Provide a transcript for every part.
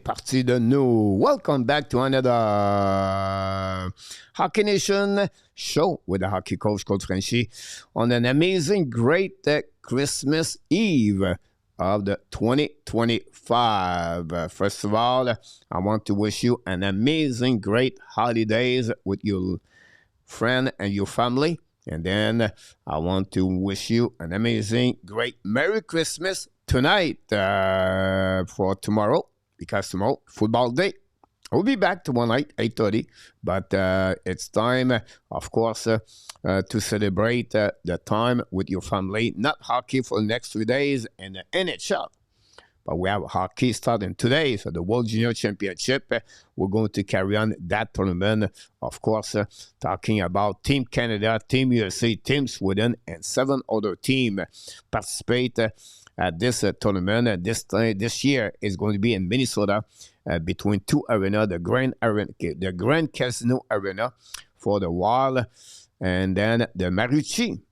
parti de nous. Welcome back to another Hockey Nation show with the hockey coach, Coach Frenchy, on an amazing, great Christmas Eve of the 2025. First of all, I want to wish you an amazing, great holidays with your friend and your family. And then I want to wish you an amazing, great Merry Christmas tonight for tomorrow, because tomorrow, football day. We'll be back tomorrow night, 8:30, but it's time, of course, to celebrate the time with your family. Not hockey for the next 3 days in the NHL, but we have hockey starting today. So the World Junior Championship, we're going to carry on that tournament. Of course, talking about Team Canada, Team USA, Team Sweden, and 7 other teams participate at this tournament. This year is going to be in Minnesota between 2 arenas, the Grand Casino Arena for the Wild, and then the Mariucci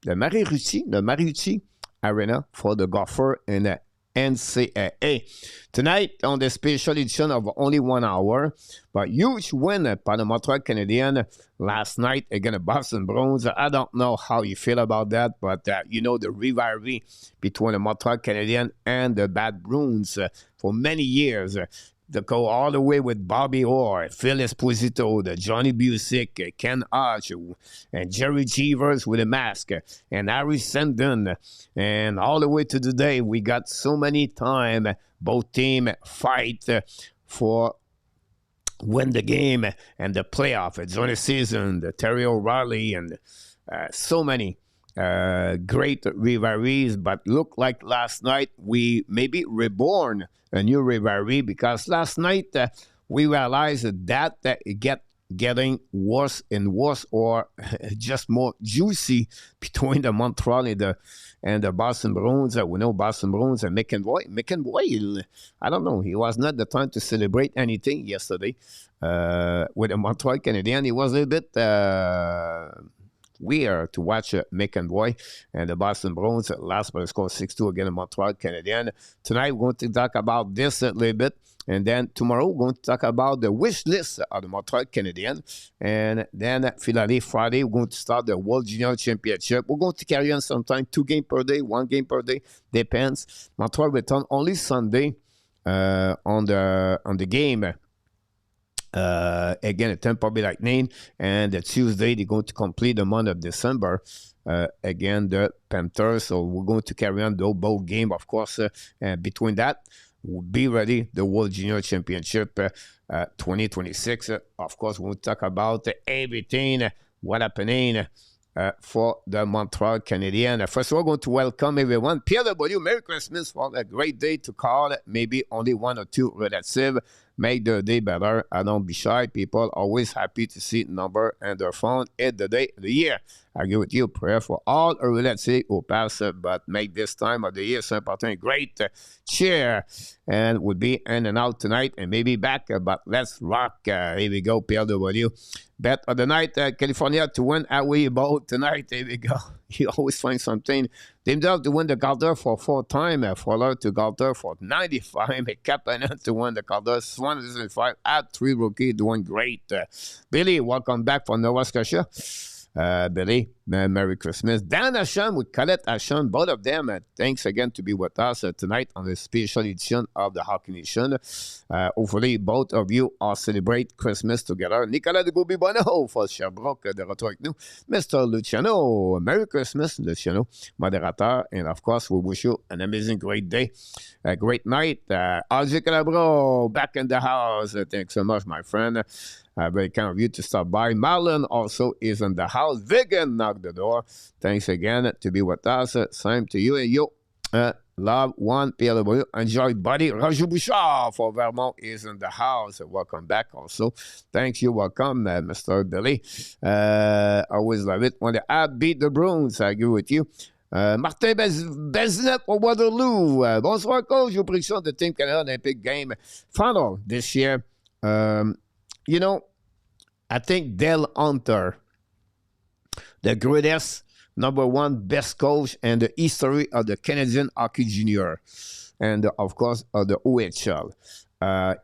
Arena for the Gopher in the NCAA. Tonight, on the special edition of only 1 hour, but huge win by the Montreal Canadiens last night against the Boston Bruins. I don't know how you feel about that, but you know the rivalry between the Montreal Canadiens and the Bad Bruins for many years. They go all the way with Bobby Orr, Phil Esposito, the Johnny Busick, Ken Hodge, and Jerry Jeevers with a mask, and Harry Sandon. And all the way to today, we got so many time both teams fight for win the game and the playoff. It's on the season, the Terry O'Reilly, and so many great rivalries. But look like last night we maybe reborn a new rivalry, because last night we realized that it getting worse and worse, or just more juicy between the Montreal and the Boston Bruins. We know Boston Bruins and McEnroy, I don't know, he was not the time to celebrate anything yesterday with the Montreal Canadiens. It was a little bit weird to watch McEnroy and the Boston Bruins. Last but scored 6-2 against the Montreal Canadiens. Tonight we're going to talk about this a little bit, and then tomorrow we're going to talk about the wish list of the Montreal Canadiens, and then finally Friday we're going to start the World Junior Championship. We're going to carry on sometime 2 games per day, 1 game per day, depends. Montreal return only Sunday on the game. Again, at Tampa Bay Lightning, and Tuesday they're going to complete the month of December again the Panthers. So we're going to carry on the both game, of course. Between that, we'll be ready the World Junior Championship 2026. Of course, we'll talk about everything what happening for the Montreal Canadiens. First of all, I'm going to welcome everyone. Pierre W, Merry Christmas, for a great day to call. Maybe only 1 or 2 relatives. Make the day better. I don't be shy. People always happy to see the number and their phone at the day of the year. I agree with you. Prayer for all our relatives who pass, but make this time of the year so important. Great cheer, and would be in and out tonight and maybe back, but let's rock. Here we go, Pierre W. Bet of the night, California to win away boat tonight. Here we go. You always find something. Demidov to win the Calder for 4 times. Fuller to Calder for 95. Kapanen to win the Calder 105. Add 3 rookie doing great. Billy, welcome back from Nova Scotia. Billy, Merry Christmas. Dan Asham with Colette Asham, both of them, thanks again to be with us tonight on the special edition of the Hockey Nation. Hopefully, both of you all celebrate Christmas together. Nicolas de Goubi-Bono for Sherbrooke, de retour avec nous. Mr. Luciano, Merry Christmas, Luciano, moderator. And of course, we wish you an amazing, great day, a great night. Algie Calabro, back in the house. Thanks so much, my friend. Very kind of you to stop by. Marlon also is in the house. Vigan knocked the door. Thanks again to be with us. Same to you. And you, love one, PLW. Enjoy, buddy. Raju Bouchard for Vermont is in the house. Welcome back also. Thanks, you welcome, Mr. Billy. Always love it when the app beat the Bruins. I agree with you. Martin Bezinet for Waterloo. Bonsoir, coach. Your prediction de Team Canada Olympic game final this year. You know, I think Dale Hunter, the greatest #1 best coach in the history of the Canadian Hockey Junior and, of course, of the OHL.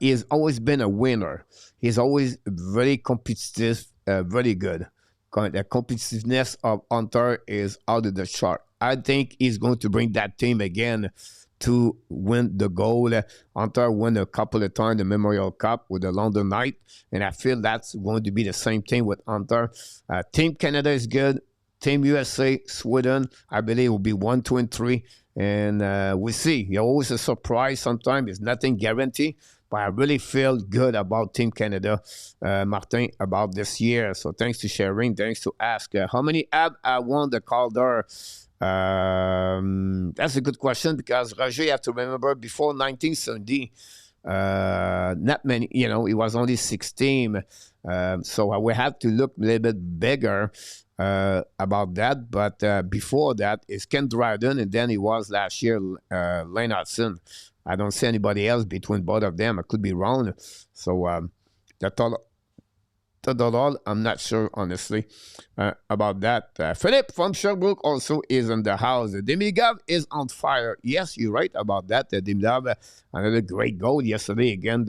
he's always been a winner. He's always very competitive, very good. The competitiveness of Hunter is out of the chart. I think he's going to bring that team again to win the goal. Hunter won a couple of times the Memorial Cup with the London Knight, and I feel that's going to be the same thing with Hunter. Team Canada is good. Team USA, Sweden, I believe will be 1, 2, and 3. And we see. You're always a surprise sometimes. It's nothing guaranteed. But I really feel good about Team Canada, Martin, about this year. So thanks to sharing. Thanks to ask. How many Habs won the Calder? That's a good question because Roger, you have to remember, before 1970, not many, it was only 16. So we have to look a little bit bigger about that. But before that, it's Ken Dryden, and then it was last year Lane Hutson. I don't see anybody else between both of them. I could be wrong. So that's all. I'm not sure, honestly, about that. Philip from Sherbrooke also is in the house. Demidov is on fire. Yes, you're right about that. Demidov, another great goal yesterday against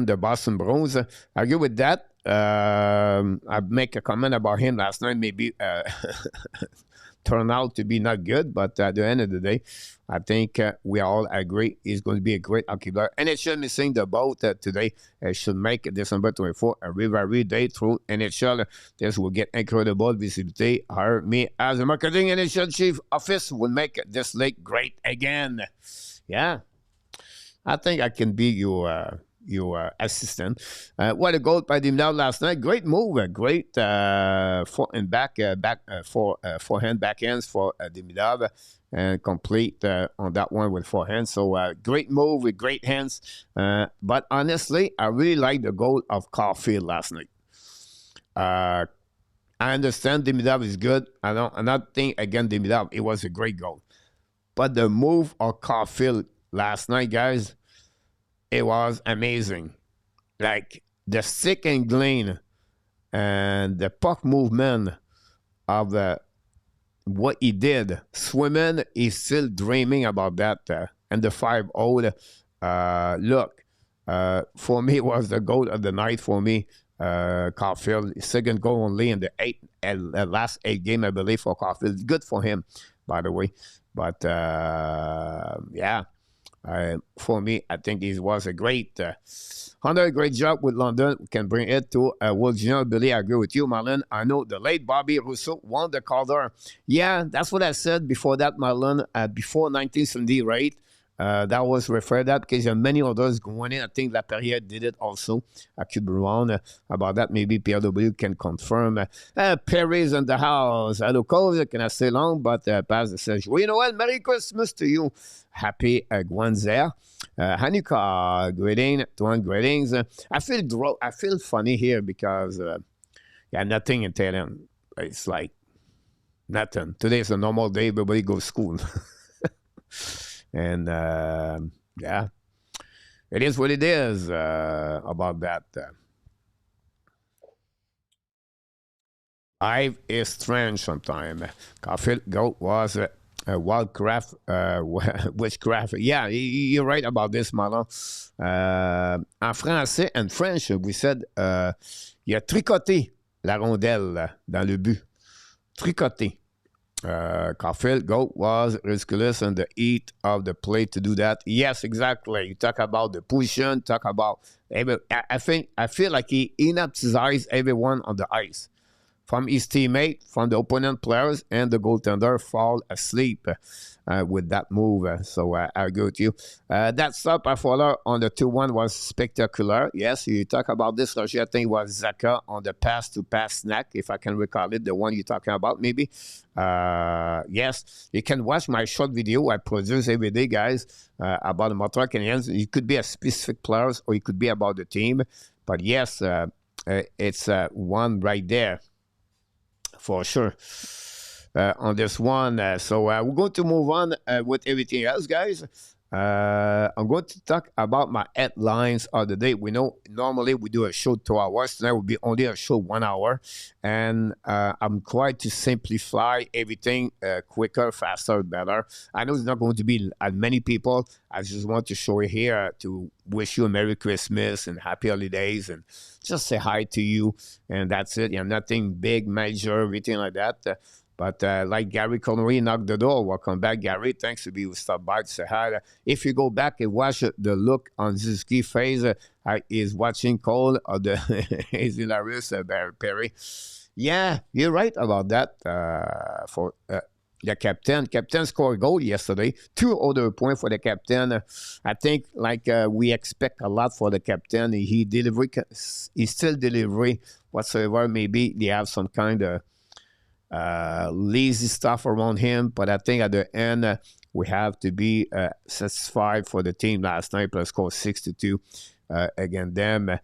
the Boston Bruins. I agree with that. I make a comment about him last night. Maybe turned out to be not good, but at the end of the day, I think we all agree he's going to be a great hockey player. NHL missing the boat today. Should make December 24 a rivalry day through NHL. This will get incredible visibility. Hire me as a marketing NHL chief office will make this league great again. Yeah, I think I can be your assistant. What a goal by Demidov last night. Great move. Great forehand backhands for Demidov and complete on that one with forehand. So great move with great hands. But honestly, I really like the goal of Caulfield last night. I understand Demidov is good. I'm not think against Demidov. It was a great goal. But the move of Caulfield last night, guys, it was amazing. Like the stick and glean and the puck movement of what he did. Swimming, he's still dreaming about that. And the 5-0. Look, for me, it was the goal of the night for me. Caulfield, second goal only in the last 8 games, I believe, for Caulfield. Good for him, by the way. But, yeah. For me, I think he was a great Hunter, great job with London. We can bring it to World Junior. Billy, I agree with you, Marlon. I know the late Bobby Rousseau won the Calder. Yeah, that's what I said before that, Marlon. Before 1970, right? That was referred that because there are many others going in. I think Laperriere did it also. I could be wrong about that. Maybe PRW can confirm. Perry's in the house. Hello, Coach. Can I stay long? But Paz says, well, you know what? Merry Christmas to you. Happy Gwanzer. Hanukkah, greetings. I feel funny here because nothing in Thailand. It's like nothing. Today is a normal day. Everybody goes to school. And, yeah, it is what it is about that. Life is strange sometimes. Caulfield goal was wildcraft, witchcraft. Yeah, you're right about this, Marlon. En français and French, we said, il a tricoté la rondelle dans le but. Tricoté. Caulfield goal was ridiculous and the heat of the play to do that. Yes, exactly. You talk about the position, talk about I feel like he hypnotized everyone on the ice. From his teammate, from the opponent players, and the goaltender fall asleep with that move. So I agree with you. That stop by Fowler on the 2-1 was spectacular. Yes, you talk about this, Roger. I think it was Zaka on the pass-to-pass snack, if I can recall it, the one you're talking about, maybe. Yes, you can watch my short video I produce every day, guys, about the Montreal Canadiens. It could be a specific players or it could be about the team. But yes, it's one right there. For sure, on this one. So we're going to move on with everything else, guys. I'm going to talk about my headlines of the day. We know normally we do a show 2 hours. Tonight will be only a show 1 hour. And I'm trying to simplify everything quicker, faster, better. I know it's not going to be as many people. I just want to show you here to wish you a Merry Christmas and Happy Holidays and just say hi to you. And that's it. Nothing big, major, everything like that. But like Gary Connery knocked the door. Welcome back, Gary. Thanks to be you stopped by to say hi. If you go back and watch the look on Suzuki's face, is watching Cole or the is hilarious, Barry Perry. Yeah, you're right about that. For the captain scored a goal yesterday. 2 other points for the captain. I think we expect a lot for the captain. He still delivering whatsoever. Maybe they have some kind of lazy stuff around him, but I think at the end we have to be satisfied for the team last night. Plus score 6-2 against them.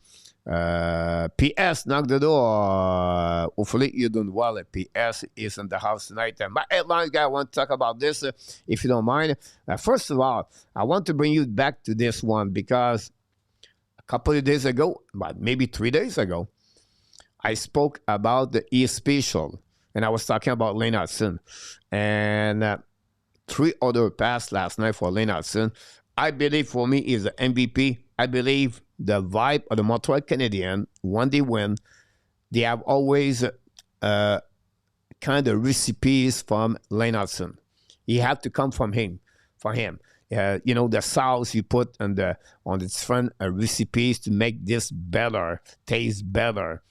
PS knocked the door. Hopefully you're doing well. PS is in the house tonight. My headline guy, I want to talk about this if you don't mind. First of all, I want to bring you back to this one because a couple of days ago, but maybe 3 days ago, I spoke about the E-Special. And I was talking about Lane Hutson. And 3 other passes last night for Lane Hutson. I believe for me is the MVP. I believe the vibe of the Montreal Canadiens, when they win, they have always kind of recipes from Lane Hutson. He had to come from him, for him. The sauce you put on the different recipes to make this better, taste better.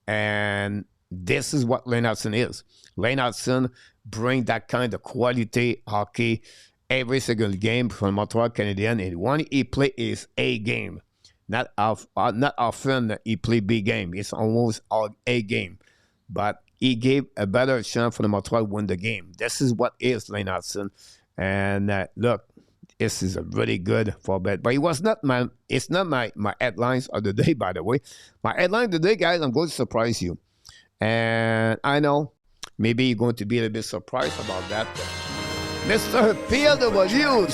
And this is what Lane Hutson is. Lane Hutson bring that kind of quality hockey every single game from Montreal Canadiens. And when he play is A game. Not often he play B game. It's almost all A game. But he gave a better chance for the Montreal win the game. This is what is Lane Hutson. And look, this is a really good for bet. But it's not my headlines of the day, by the way. My headline of the day, guys, I'm going to surprise you. And I know maybe you're going to be a little bit surprised about that. Mr. PLW,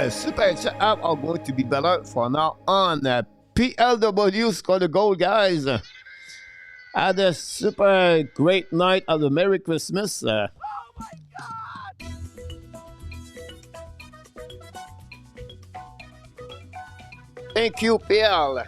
super chat app are going to be better for now on. PLW scored a goal, guys. Had a super great night of the Merry Christmas. Oh my God! Thank you, PL.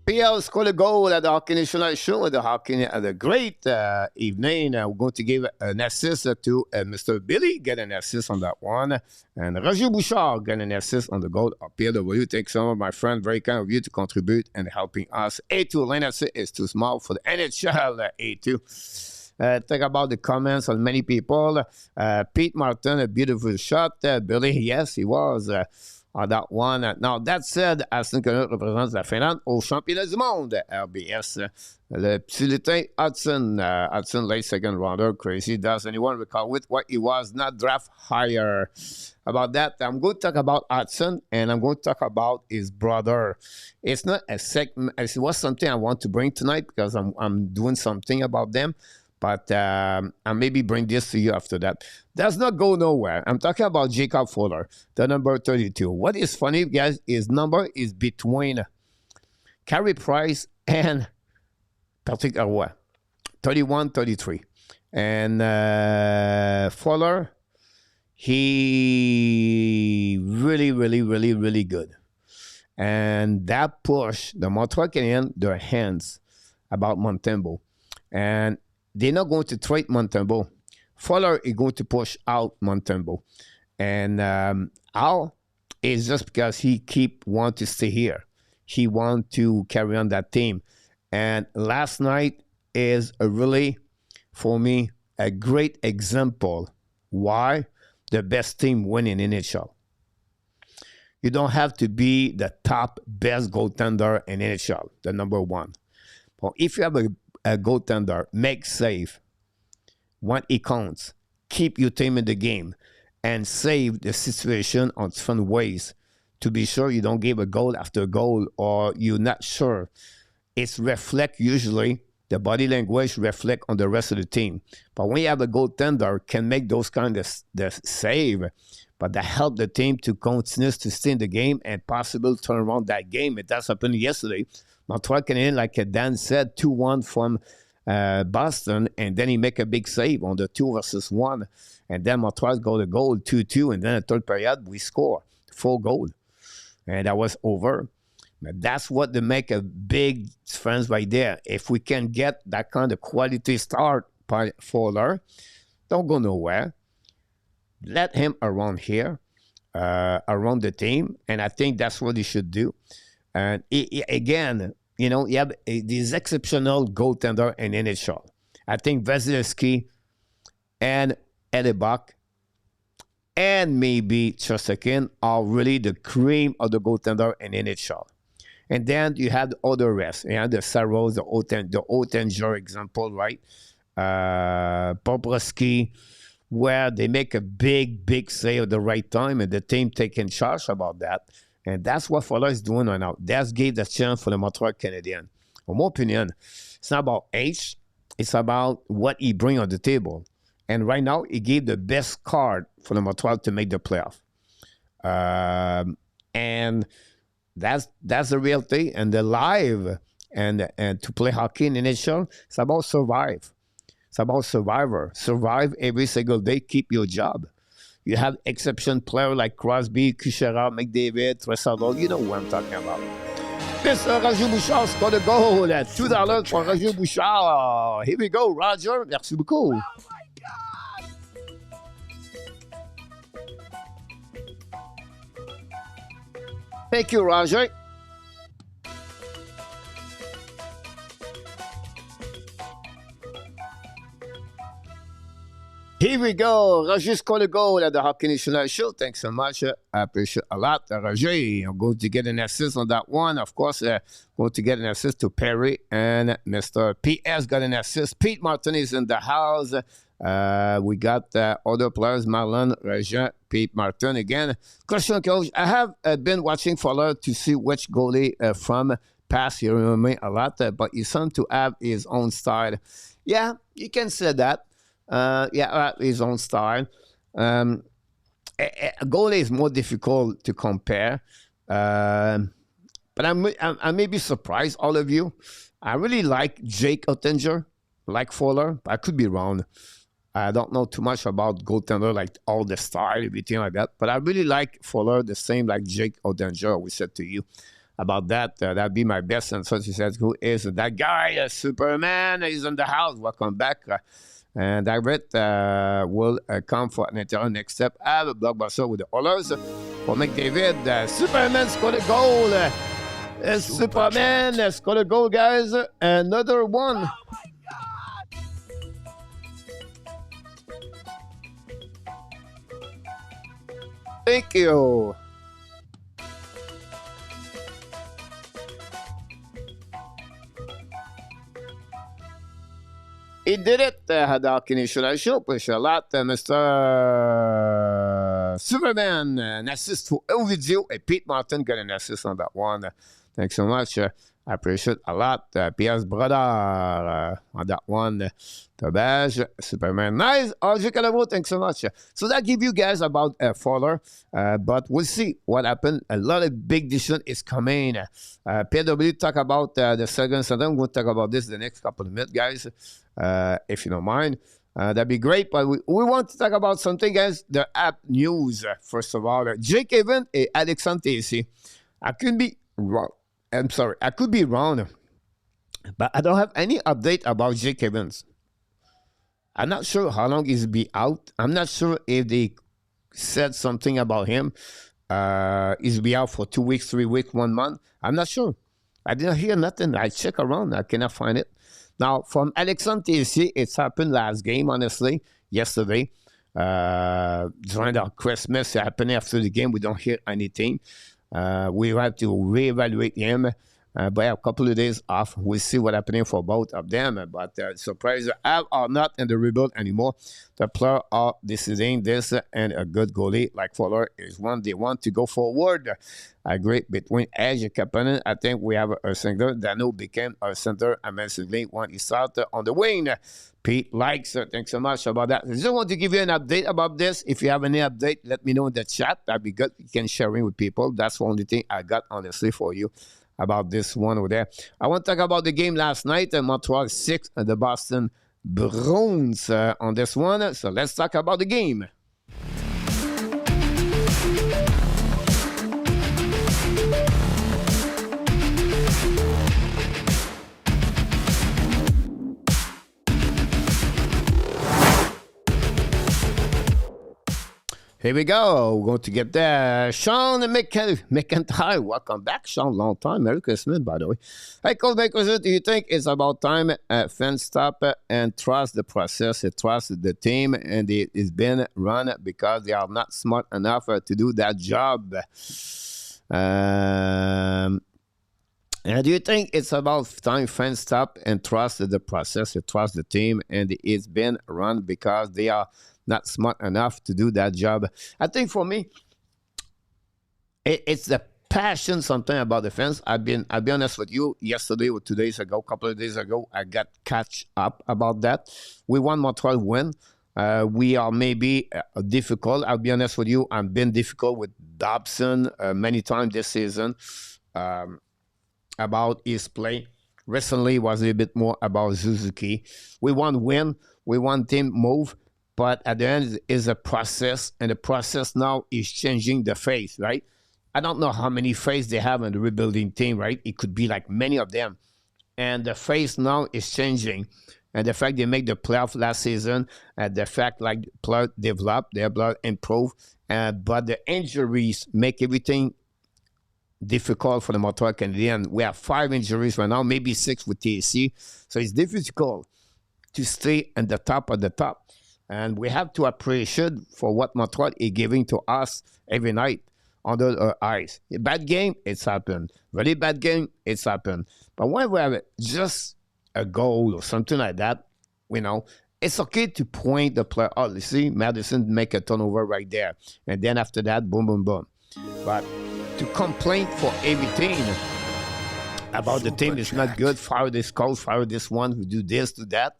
PL scored a goal at the Hockey National Show at the Hockey at a great evening. We're going to give an assist to Mr. Billy, get an assist on that one. And Roger Bouchard get an assist on the goal of PLW. Thanks so much, my friend. Very kind of you to contribute and helping us. A2 lane is too small for the NHL A2. Talk about the comments on many people. Pete Martin, a beautiful shot. Billy, yes, he was. On that one. Now, that said, Aston Canada représente la Finlande au championnat du monde, RBS. Le petit lutin Hutson, late second rounder, crazy. Does anyone recall with what he was not draft higher? About that, I'm going to talk about Hutson, and I'm going to talk about his brother. It's not a segment. It was something I want to bring tonight because I'm doing something about them. But I'll maybe bring this to you after that. Does not go nowhere. I'm talking about Jacob Fuller, the number 32. What is funny, guys, his number is between Carey Price and Patrick Roy, 31, 33. And Fuller, he really good. And that pushed the Montreal Canadiens their hands about Montembeault. And they're not going to trade Montembeault. Fuller is going to push out Montembeault. And how is just because he want to stay here. He want to carry on that team. And last night is really, for me, a great example why the best team win in NHL. You don't have to be the top best goaltender in NHL, the number one. But if you have a goaltender, make save when it counts, keep your team in the game, and save the situation on different ways to be sure you don't give a goal after goal or you're not sure. It's reflect usually the body language reflect on the rest of the team. But when you have a goaltender can make those kind of the save, but that help the team to continue to stay in the game and possibly turn around that game. And that's happened yesterday. Montreal Canadiens, like Dan said, 2-1 from Boston, and then he make a big save on the 2-1. And then Montreal got a goal, 2-2, and then the third period, we score 4 goals. And that was over. But that's what they make a big difference right there. If we can get that kind of quality start by Fowler, don't go nowhere. Let him around here, around the team, and I think that's what he should do. And again, you know, you have this exceptional goaltender in NHL. I think Vasilevsky and Edebach and maybe Chesterkin are really the cream of the goaltender in NHL. And then you have the other rest. You have the Saros, the Oettinger example, right? Bobrovsky, where they make a big save at the right time, and the team taking charge about that. And that's what Fowler is doing right now. That's gave the chance for the Montreal Canadiens. In my opinion, it's not about age. It's about what he brings on the table. And right now, he gave the best card for the Montreal to make the playoff. And that's the real thing. And the live and to play hockey in the NHL, it's about survive. It's about survivor. Survive every single day. Keep your job. You have exception players like Crosby, Kucherov, McDavid, Tressadol. You know what I'm talking about. Mr. Roger Bouchard scored a goal at $2 for Roger Bouchard. Here we go, Roger. Merci beaucoup. Oh my God! Thank you, Roger. Here we go. Roger scored a goal at the Hockey National Show. Thanks so much. I appreciate a lot. Roger, I'm going to get an assist on that one. Of course, going to get an assist to Perry. And Mr. PS got an assist. Pete Martin is in the house. We got other players, Marlon, Roger, Pete Martin again. Question, Coach. I have been watching Fowler to see which goalie from past he remember me a lot, but he seems to have his own style. Yeah, you can say that. His own style. A goalie is more difficult to compare. But I may be surprised, all of you. I really like Jake Oettinger, like Fowler. I could be wrong. I don't know too much about goaltender, like all the style, everything like that. But I really like Fowler, the same like Jake Oettinger. We said to you about that. That'd be my best answer. She says, who is that guy? Superman is in the house. Welcome back. And David will come for an entire next step. I have a blockbuster with the Oilers for McDavid. Superman scored a goal. Superman scored a goal, guys. Another one. Oh my God! Thank you. He did it, Hadak Initial Show. Appreciate a lot, Mr. Superman. An assist to Ovidio. And Pete Martin got an assist on that one. Thanks so much. I appreciate a lot. Pierre's brother on that one. Tabage, Superman. Nice. RJ Calavo, thanks so much. So that give you guys about Fowler. But we'll see what happened. A lot of big decision is coming. PW talk about the second center. We'll talk about this the next couple of minutes, guys. If you don't mind. That'd be great. But we want to talk about something, guys. The app news, first of all. Jake Evans and Alexandre Tessier. I could be wrong. I'm sorry. I could be wrong. But I don't have any update about Jake Evans. I'm not sure how long he'll be out. I'm not sure if they said something about him. He'll be out for 2 weeks, 3 weeks, 1 month. I'm not sure. I didn't hear nothing. I check around. I cannot find it. Now, from Alexandre Tessier, it's happened last game, honestly, yesterday. During our Christmas, it happened after the game. We don't hear anything. We have to reevaluate him. But yeah, a couple of days off. We'll see what happening for both of them. But surprise, Have are not in the rebuild anymore. The player are deciding this, and a good goalie like Fuller is one they want to go forward. A great between Edge and Kapanen. I think we have a center. Dano became a center immensely when he started on the wing. Pete likes it. Thanks so much about that. I just want to give you an update about this. If you have any update, let me know in the chat. That'd be good. You can share it with people. That's the only thing I got, honestly, for you about this one over there. I want to talk about the game last night. Montreal 6 and the Boston Bruins on this one. So let's talk about the game. Here we go. We're going to get there. Sean McIntyre. Welcome back, Sean. Long time. Merry Christmas, by the way. Hey, Coach Frenchy, do you think it's about time fans stop and trust the process, trust the team, and it's been run because they are not smart enough to do that job? And do you think it's about time fans stop and trust the process, trust the team, and it's been run because they are not smart enough to do that job? I think for me, it's the passion something about the fans. I'll be honest with you. Yesterday or 2 days ago, a couple of days ago, I got catch up about that. We won Montreal win. We are maybe difficult. I'll be honest with you. I've been difficult with Dobson many times this season about his play. Recently was a little bit more about Suzuki. We want win. We want team move. But at the end is a process, and the process now is changing the face, right? I don't know how many faces they have in the rebuilding team, right? It could be like many of them. And the face now is changing. And the fact they make the playoff last season, the fact like player develop, their blood improve, but the injuries make everything difficult for the Montreal Canadiens. We have 5 injuries right now, maybe 6 with TAC. So it's difficult to stay at the top of the top. And we have to appreciate for what Montreal is giving to us every night under our eyes. A bad game, it's happened. Really bad game, it's happened. But when we have just a goal or something like that, it's okay to point the player. Oh, you see, Madison make a turnover right there. And then after that, boom, boom, boom. But to complain for everything about the team is not good. Fire this coach, fire this one who do this, do that.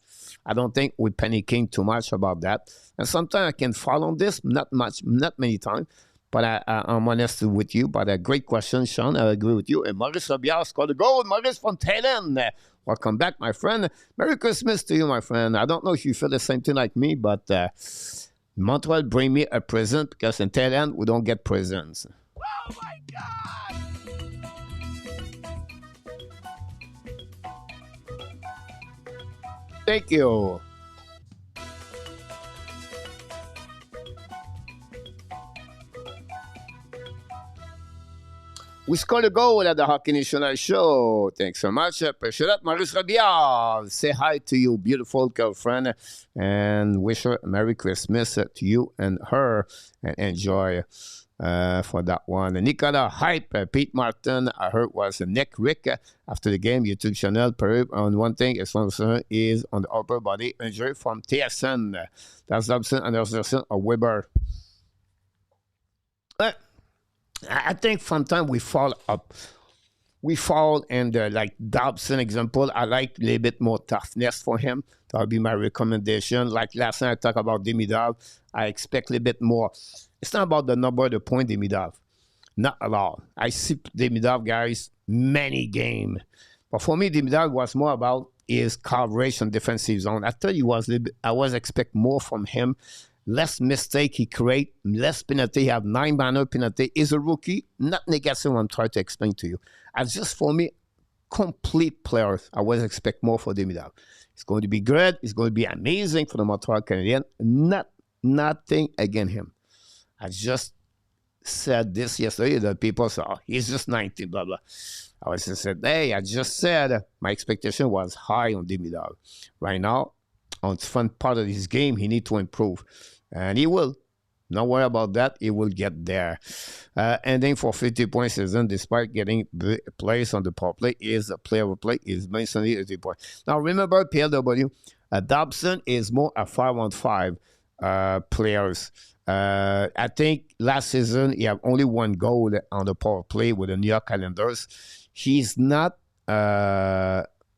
I don't think we're panicking too much about that. And sometimes I can fall on this, not much, not many times. But I'm honest with you. But a great question, Sean. I agree with you. And Maurice Robillard scored a goal. Maurice from Thailand. Welcome back, my friend. Merry Christmas to you, my friend. I don't know if you feel the same thing like me, but Montreal bring me a present because in Thailand, we don't get presents. Oh my God! Thank you. We scored a goal at the Hockey National Show. Thanks so much. Appreciate that. Maurice Robillard, say hi to your beautiful girlfriend and wish her a Merry Christmas to you and her, and enjoy for that one. Nicola Hype, Pete Martin, I heard was Nick Rick after the game, YouTube channel. On one thing, his concern is on the upper body injury from TSN. That's Dobson, Anderson, or Weber. But I think sometimes we fall up. We fall, and like Dobson example, I like a little bit more toughness for him. That'll be my recommendation. Like last night I talked about Demidov, I expect a little bit more. It's not about the number of the point Demidov. Not at all. I see Demidov, guys, many games. But for me, Demidov was more about his coverage on defensive zone. I tell you, I was expect more from him. Less mistake he create, less penalty. He have 9 minor penalty. He's a rookie. Not negative I'm trying to explain to you. As just for me, complete player. I was expect more for Demidov. It's going to be good. It's going to be amazing for the Montreal Canadiens. Nothing against him. I just said this yesterday that people said, oh, he's just 19, blah, blah. I was just said, hey, I just said my expectation was high on Demidov. Right now, on the fun part of his game, he needs to improve. And he will. Not worry about that. He will get there. Ending for 50 points season, despite getting plays on the power play, is a player of play is mainly 80 points. Now remember, PLW, Dobson is more a 5-on-5 players. I think last season he had only one goal on the power play with the New York Islanders. He's not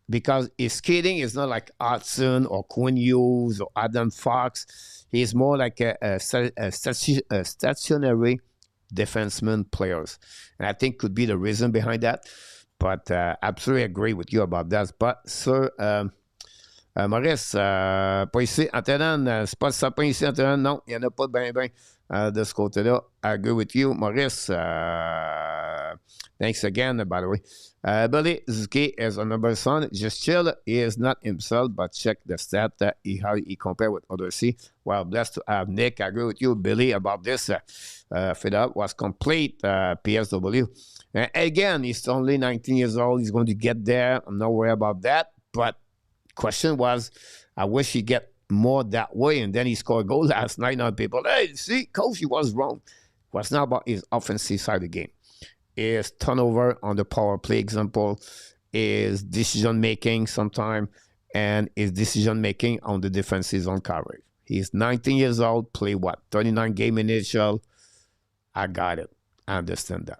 because his skating is not like Hutson or Quinn Hughes or Adam Fox. He's more like a stationary defenseman players. And I think could be the reason behind that. But absolutely agree with you about that. But, sir, Maurice, pas ici, en terrain, c'est pas le sapin ici en terrain. Non, il n'y en a pas de ben de ce côté-là. I agree with you, Maurice. Thanks again, by the way. Billy Suzuki is another son. Just chill. He is not himself, but check the stat that how he compare with others. See, well, blessed to have Nick. I agree with you, Billy, about this. Fed up was complete. PSW. Again, he's only 19 years old. He's going to get there. I'm not worried about that. But question was, I wish he get more that way. And then he scored a goal last night. Now people, hey, see, coach, he was wrong. It was not about his offensive side of the game. His turnover on the power play example, his decision-making sometime, and his decision-making on the defensive zone coverage. He's 19 years old, play what, 39 game initial. I got it. I understand that.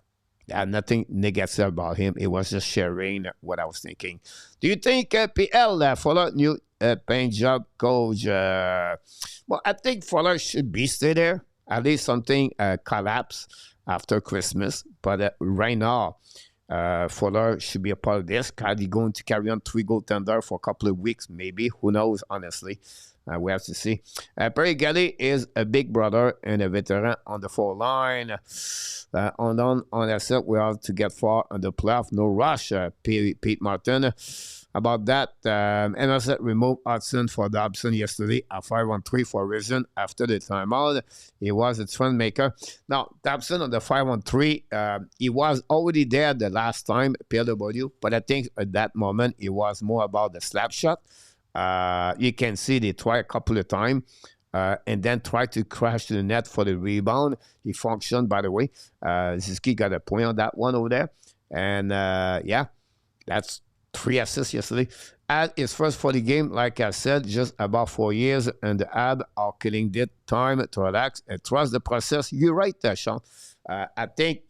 I had nothing negative about him. It was just sharing what I was thinking. Do you think PL Fuller new paying job coach? Well, I think Fuller should be stay there. At least something collapse after Christmas. But right now, Fuller should be a part of this. He's going to carry on 3 goaltender for a couple of weeks, maybe. Who knows, honestly. We have to see. Perry Galley is a big brother and a veteran on the 4 line. On that set, we have to get far on the playoff. No rush, Pete Martin. About that, Emerson removed Hutson for Dobson yesterday at 5-on-3 for a reason. After the timeout, he was a trend maker. Now, Dobson on the 5-on-3, he was already there the last time, PLW, but I think at that moment, it was more about the slap shot. You can see they try a couple of times and then try to crash to the net for the rebound. He functioned, by the way. Suzuki got a point on that one over there. And, yeah, that's 3 assists yesterday. At his first 40 game, like I said, just about 4 years, and the Habs are killing it. Time to relax and trust the process. You're right there, Sean. I think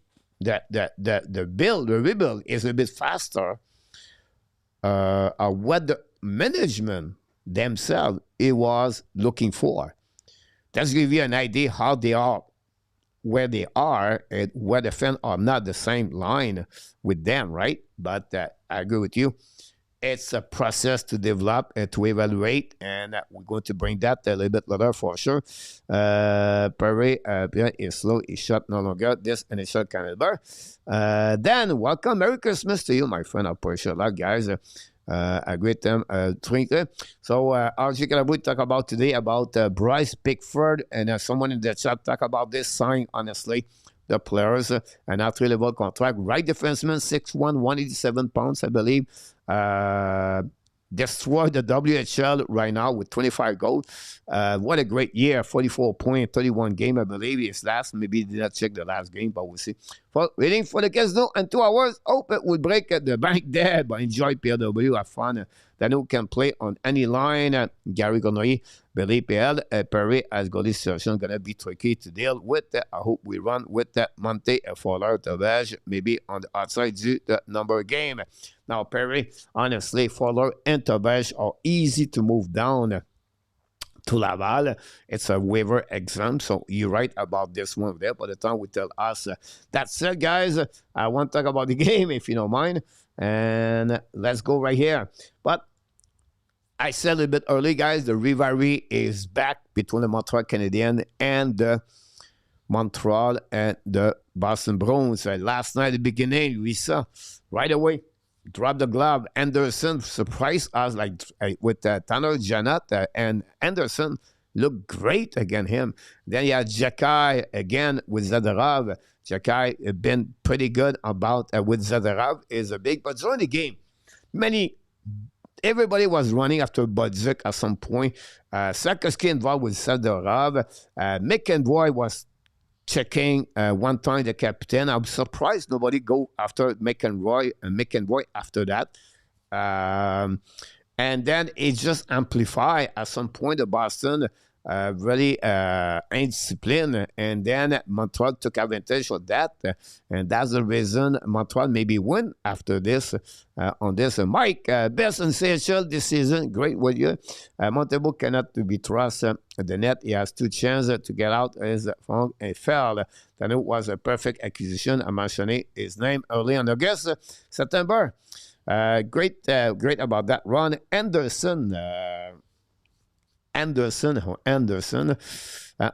that the rebuild is a bit faster. What the management themselves it was looking for. That's give you an idea how they are, where they are, and where the fans are not the same line with them, right? But I agree with you. It's a process to develop and to evaluate, and we're going to bring that a little bit later for sure. Perry is slow, is shot no longer. This and it's shot caliber. Dan, welcome. Merry Christmas to you, my friend. I appreciate that, guys. A great time. So, RG Calabou talk about today about Bryce Pickford, and someone in the chat talk about this sign, honestly. The players, an entry-level contract, right defenseman, 6'1", 187 pounds, I believe. Destroyed the WHL right now with 25 goals. What a great year, 44 points, 31 game, I believe. His last, maybe did not check the last game, but we'll see. Waiting for the Casino in 2 hours. Hope it will break at the bank there, but enjoy PLW, have fun. Daniel can play on any line. Gary Gonoy, Billy PL, Perry as goalie situation going to be tricky to deal with. I hope we run with that Monte Fowler, Tavage, maybe on the outside due to number game. Now, Perry, honestly, Fowler and Tavage are easy to move down to Laval. It's a waiver exam, so you're right about this one there. By the time we tell us, that's it, guys. I want to talk about the game, if you don't mind. And let's go right here. But I said a little bit early, guys, the rivalry is back between the Montreal Canadiens and the Montreal and the Boston Bruins. Last night at the beginning, we saw right away, drop the glove. Anderson surprised us like with Tanner Janot, and Anderson looked great against him. Then you had Jakai again with Zadorov. Jakai been pretty good about with Zadorov is a big, but during the game, many everybody was running after Budzik at some point. Slafkovsky involved with Sadorov. McEnroy was checking one time the captain. I'm surprised nobody go after McEnroy after that. And then it just amplified at some point the Boston really indisciplined, and then Montreal took advantage of that, and that's the reason Montreal maybe win after this on this. Mike, best in CHL this season, great with you. Montebo cannot be trusted the net. He has 2 chances to get out as from a fell. Then it was a perfect acquisition. I mentioned his name early in August, September. Great about that. Ron Anderson.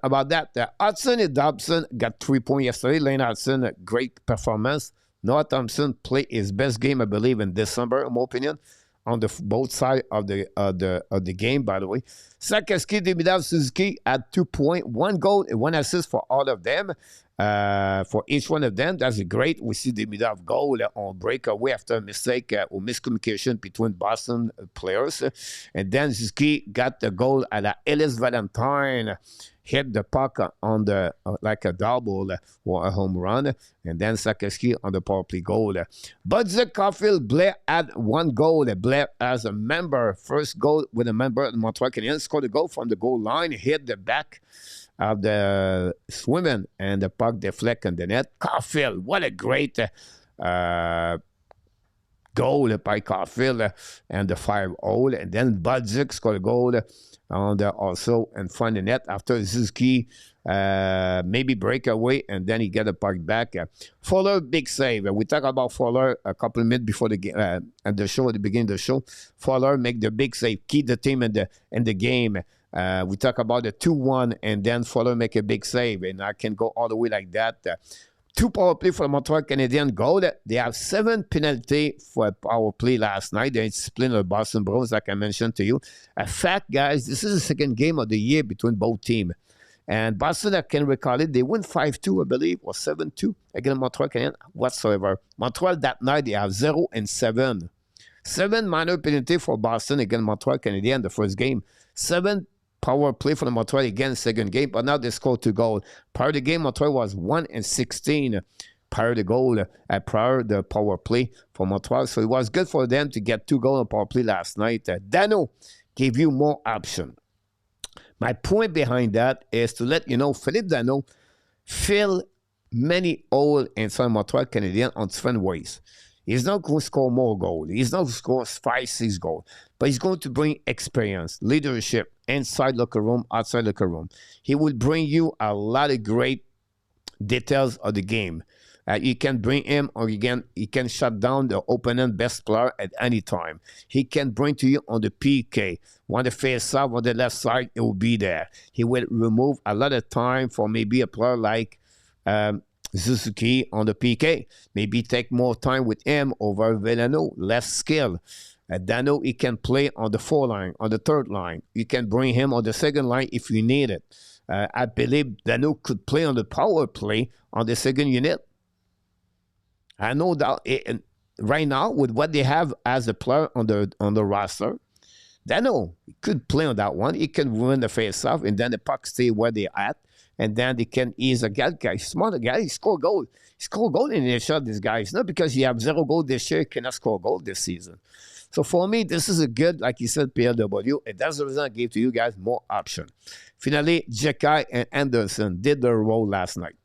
About that. Hutson and Dobson got 3 points yesterday. Lane Hutson, great performance. Noah Dobson played his best game, I believe, in December, in my opinion, on the both sides of the game, by the way. Slafkovsky, Demidov, Suzuki had 2 points, 1 goal, and 1 assist for all of them. For each one of them, that's great. We see Demidov goal on breakaway after a mistake or miscommunication between Boston players. And then Suzuki got the goal at Ellis Valentine, hit the puck on the like a double or a home run, and then Slafkovsky on the power play goal. Budzik, Caulfield, Blair had 1 goal. Blair as a member, first goal with a member of the Montreal Canadiens, scored a goal from the goal line, hit the back of the swimming, and the puck deflect on the net. Caulfield, what a great goal by Caulfield and the 5-0. And then Budzik scored a goal on the, also in front of the net after Suzuki maybe breakaway, and then he get the puck back. Fuller, big save. We talked about Fuller a couple of minutes before the game, at the show, at the beginning of the show. Fuller make the big save, keep the team in the game. We talk about the 2-1, and then Fuller make a big save, and I can go all the way like that. 2 power play for the Montreal Canadiens goal. They have 7 penalty for a power play last night. They disciplined the Boston Bruins, like I mentioned to you. A fact, guys, this is the second game of the year between both teams. And Boston, I can recall it, they win 5-2, I believe, or 7-2 against Montreal Canadiens whatsoever. Montreal that night, they have 0-7. 7 minor penalty for Boston against Montreal Canadiens the first game. 7 power play for the Montreal again second game, but now they scored 2 goals. Prior to the game, Montreal was 1-16 prior to goal, prior to the power play for Montreal. So it was good for them to get 2 goals on power play last night. Dano gave you more option. My point behind that is to let you know, Philippe Dano fill many holes inside Montreal Canadiens on different ways. He's not going to score more goals. He's not going to score 5-6 goals. But he's going to bring experience, leadership, inside locker room, outside locker room. He will bring you a lot of great details of the game. You can bring him, or he can shut down the opponent best player at any time. He can bring to you on the PK. On the face off, on the left side, it will be there. He will remove a lot of time for maybe a player like Suzuki on the PK. Maybe take more time with him over Villano, less skill. Dano, he can play on the 4 line, on the 3rd line. You can bring him on the 2nd line if you need it. I believe Dano could play on the power play on the 2nd unit. I know that right now, with what they have as a player on the roster, Dano could play on that one. He can win the face-off, and then the puck stay where they're at. And then they can ease a guy, smarter guy. He score goal. He score goal in the shot, this guy. It's not because he have 0 goal this year, he cannot score goal this season. So for me, this is a good, like you said, PLW, and that's the reason I gave to you guys more option. Finally, Jekai and Anderson did their role last night.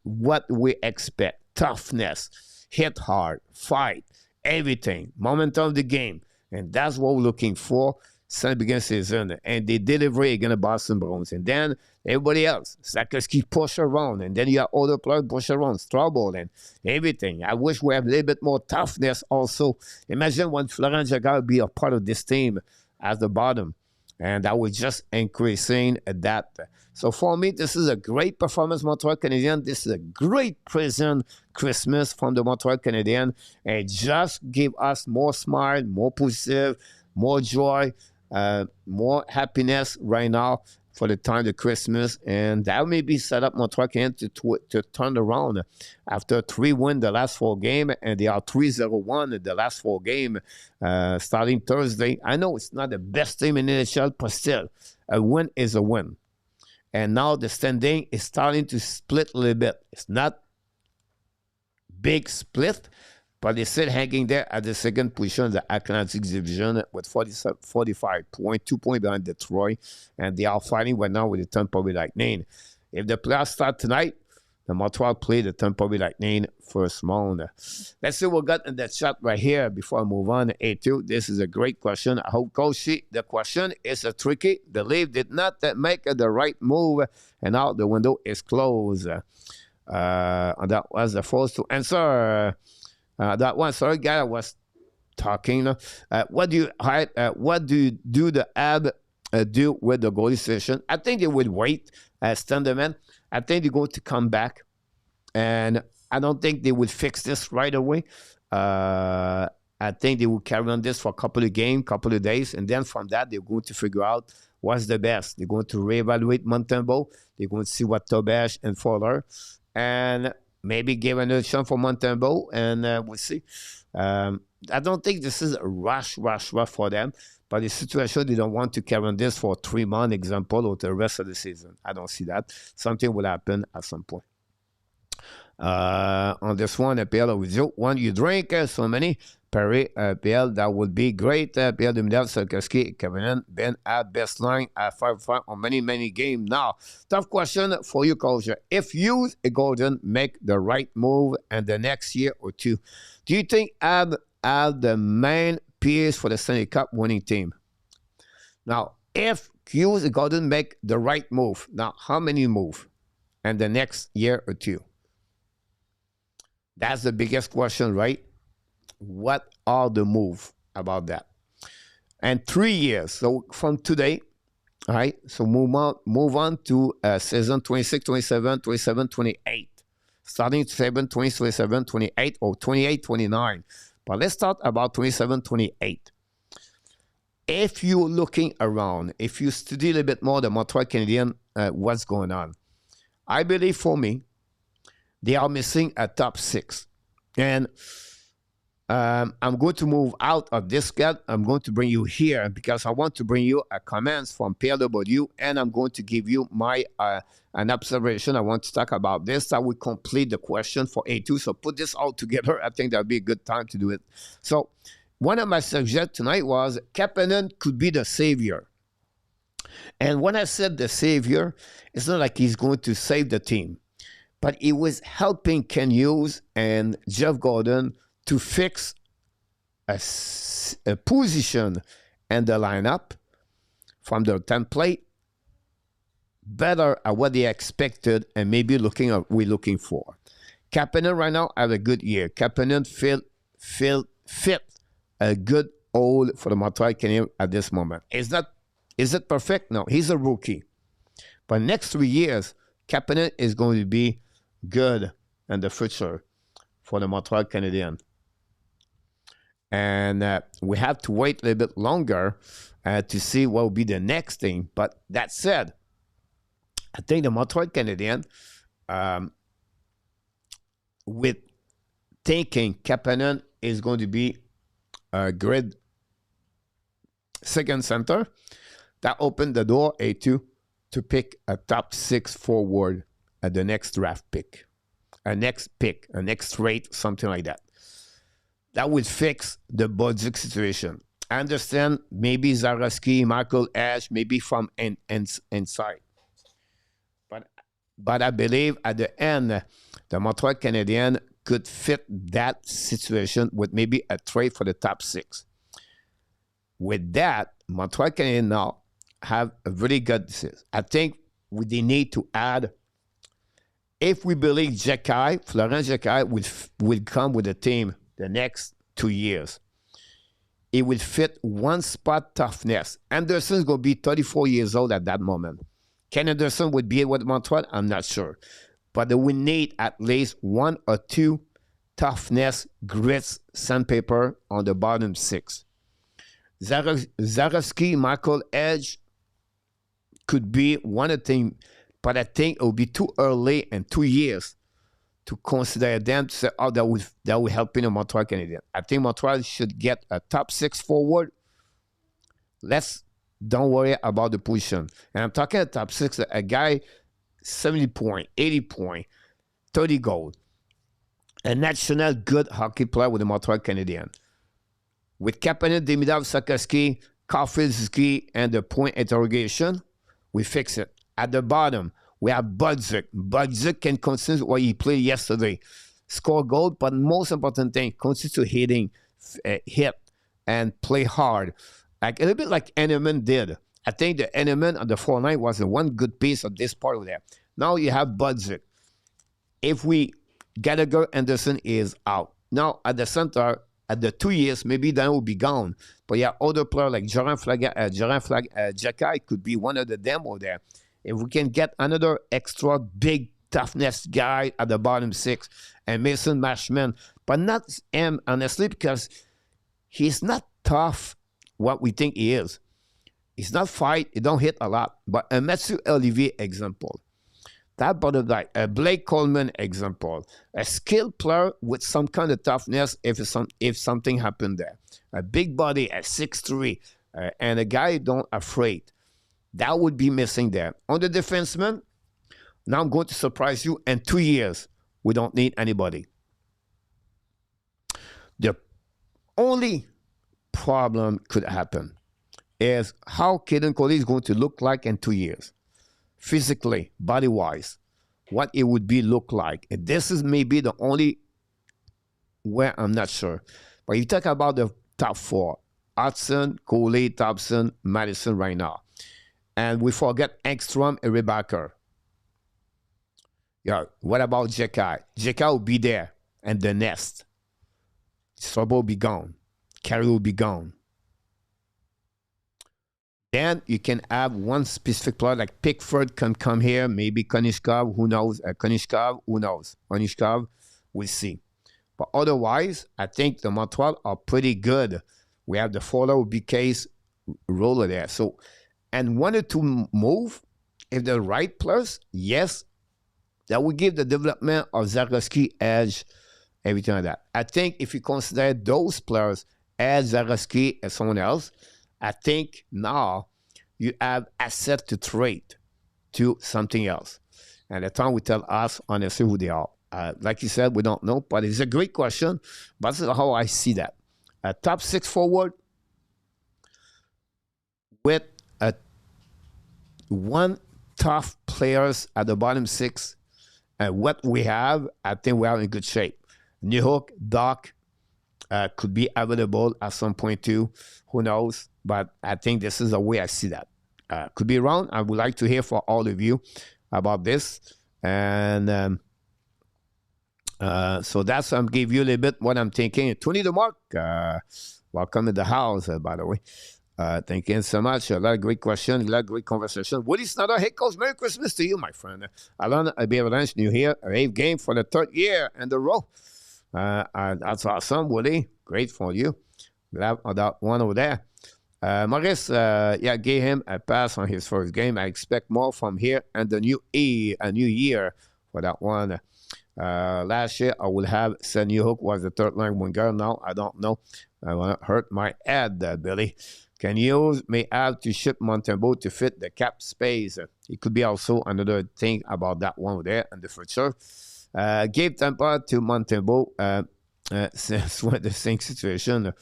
What we expect, toughness, hit hard, fight, everything, momentum of the game. And that's what we're looking for since the beginning of the season. And they deliver against the Boston Bruins. And then everybody else, Slafkovsky push around. And then you have other players push around, Trouble and everything. I wish we have a little bit more toughness also. Imagine when Florent Jagger would be a part of this team at the bottom. And that was just increasing that. So for me, this is a great performance, Montreal Canadiens. This is a great present Christmas from the Montreal Canadiens. And just give us more smile, more positive, more joy, more happiness right now for the time of Christmas, and that may be set up Montreal Canadiens to turn around after 3-win the last 4 games, and they are 3-0-1 the last 4 games starting Thursday. I know it's not the best team in the NHL, but still, a win is a win. And now the standing is starting to split a little bit. It's not big split, but it's still hanging there at the second position of the Atlantic Division with 45 points, 2 points behind Detroit, and they are fighting right now with the Tampa Bay Lightning. If the playoffs start tonight, the Montreal play the Tampa Bay Lightning first round. Let's see what we got in that chat right here before I move on. A2, this is a great question. I hope, Coach, the question is tricky. The Leafs did not make the right move, and now the window is closed. And that was the first to answer. That one, sorry, guy, I was talking. What do you do the Habs do with the goalie situation? I think they would wait. Standerman, I think they're going to come back, and I don't think they will fix this right away. I think they will carry on this for a couple of games, couple of days, and then from that they're going to figure out what's the best. They're going to reevaluate Montembeault. They're going to see what Tobias and Fowler, and maybe give another chance for Montembeault, and we'll see. I don't think this is a rush for them, but the situation, they don't want to carry on this for 3 months, example, or the rest of the season. I don't see that. Something will happen at some point. On this one, PL with you. One you drink, so many. Perry, PL, that would be great. PL, Demidov, Slafkovsky, Kevin, Ben, at best line, at 5-5 on many games. Now, tough question for you, Coach. If you, Golden, make the right move in the next year or two, do you think Habs have the main piece for the Stanley Cup winning team? Now, if Hughes Golden make the right move, now how many move in the next year or two? That's the biggest question, right? What are the moves about that? And 3 years, so from today, all right, so move on to season 26, 27, 27, 28. Starting 27, 27, 28, or 28, 29. But let's talk about 27, 28. If you're looking around, if you study a little bit more the Montreal Canadiens, what's going on, I believe for me, they are missing a top 6. And I'm going to move out of this gut. I'm going to bring you here because I want to bring you a comments from PLW, and I'm going to give you my an observation. I want to talk about this. I will complete the question for A2. So put this all together. I think that would be a good time to do it. So one of my suggestions tonight was Kapanen could be the savior. And when I said the savior, it's not like he's going to save the team, but he was helping Ken Hughes and Jeff Gordon to fix a position and the lineup from their template better at what they expected and maybe we're looking for. Kapanen right now have a good year. Kapanen fit a good hole for the Montreal Canadiens at this moment. Is it perfect? No, he's a rookie. But next 3 years, Kapanen is going to be good in the future for the Montreal Canadiens. And we have to wait a little bit longer to see what will be the next thing. But that said, I think the Montreal Canadiens, with thinking Kapanen is going to be a great second center, that opened the door, A2, to pick a top 6 forward at the next draft pick. A next trade, something like that. That would fix the budget situation. I understand maybe Zarowski, Michael Ash, maybe from inside. But I believe at the end, the Montreal Canadiens could fit that situation with maybe a trade for the top 6. With that, Montreal Canadiens now have a really good decision. I think they need to add, if we believe Florent Jacquet will come with the team the next 2 years, it will fit one spot toughness. Anderson's going to be 34 years old at that moment. Ken Anderson would be with Montreal, I'm not sure. But they will need at least 1 or 2 toughness, grits, sandpaper on the bottom 6. Zarowski, Michael Edge, could be one of the things, but I think it will be too early in 2 years to consider them to say, oh, that will help in the Montreal Canadiens. I think Montreal should get a top 6 forward. Don't worry about the position. And I'm talking a top 6, a guy 70 point, 80 point, 30 goals. A national good hockey player with the Montreal Canadiens. With Kapanen, Demidov, Slafkovsky, Suzuki, and the point interrogation, we fix it. At the bottom, we have Budzik. Budzik can consider what he played yesterday. Score goal, but most important thing, consider hitting, hit, and play hard. Like, a little bit like Enneman did. I think the Enneman on the 4-9 was the one good piece of this part of there. Now you have Budzik. If Gallagher Anderson is out. Now at the center, at the 2 years, maybe that will be gone. But yeah, other players like Jakai could be one of the demo there. If we can get another extra big toughness guy at the bottom 6 and Mason Marchment, but not him, honestly, because he's not tough what we think he is. He's not fight, he don't hit a lot. But a Mathieu Olivier example. That butterfly, a Blake Coleman example, a skilled player with some kind of toughness if something happened there. A big body at 6'3", and a guy don't afraid. That would be missing there. On the defenseman, now I'm going to surprise you. In 2 years, we don't need anybody. The only problem could happen is how Kaden Coley is going to look like in 2 years. Physically, body-wise, what it would look like. And this is maybe the only where I'm not sure. But you talk about the top 4, Hutson, Coley, Dobson, Madison right now. And we forget Ekstrom and Rebacker. Yeah, what about Jakai? Jakai will be there and the nest. Strabo will be gone. Carey will be gone. Then you can have one specific player like Pickford can come here, maybe Konishkov, who knows? Konishkov, who knows? Konishkov, we'll see. But otherwise, I think the Montreal are pretty good. We have the follow BK's roller there. So, and wanted to move, if the right players, yes, that would give the development of Slafkovsky edge, everything like that. I think if you consider those players as Slafkovsky and someone else, I think now you have asset to trade to something else. And the time will tell us honestly who they are. Like you said, we don't know, but it's a great question. But this is how I see that. A top 6 forward with one tough players at the bottom 6. And what we have, I think we are in good shape. Newhook, Doc could be available at some point too. Who knows? But I think this is the way I see that. Could be wrong. I would like to hear from all of you about this. And so that's give you a little bit what I'm thinking. Tony DeMarc, welcome to the house, by the way. Thank you so much. A lot of great questions, a lot of great conversation. Woody Snyder, hey, Coach, Merry Christmas to you, my friend. Alan Abiyalanch, new here. A rave game for the 3rd year in a row. That's awesome, Woody. Great for you. We'll have that one over there. Maurice, gave him a pass on his first game. I expect more from here and the new year for that one. Last year, I would have said Newhook was the 3rd line winger. Now, I don't know. I want to hurt my head, Billy. Canadiens may have to ship Montembeault to fit the cap space. It could be also another thing about that one there in the future. Gave Tampa to Montembeault. Since we're the same situation.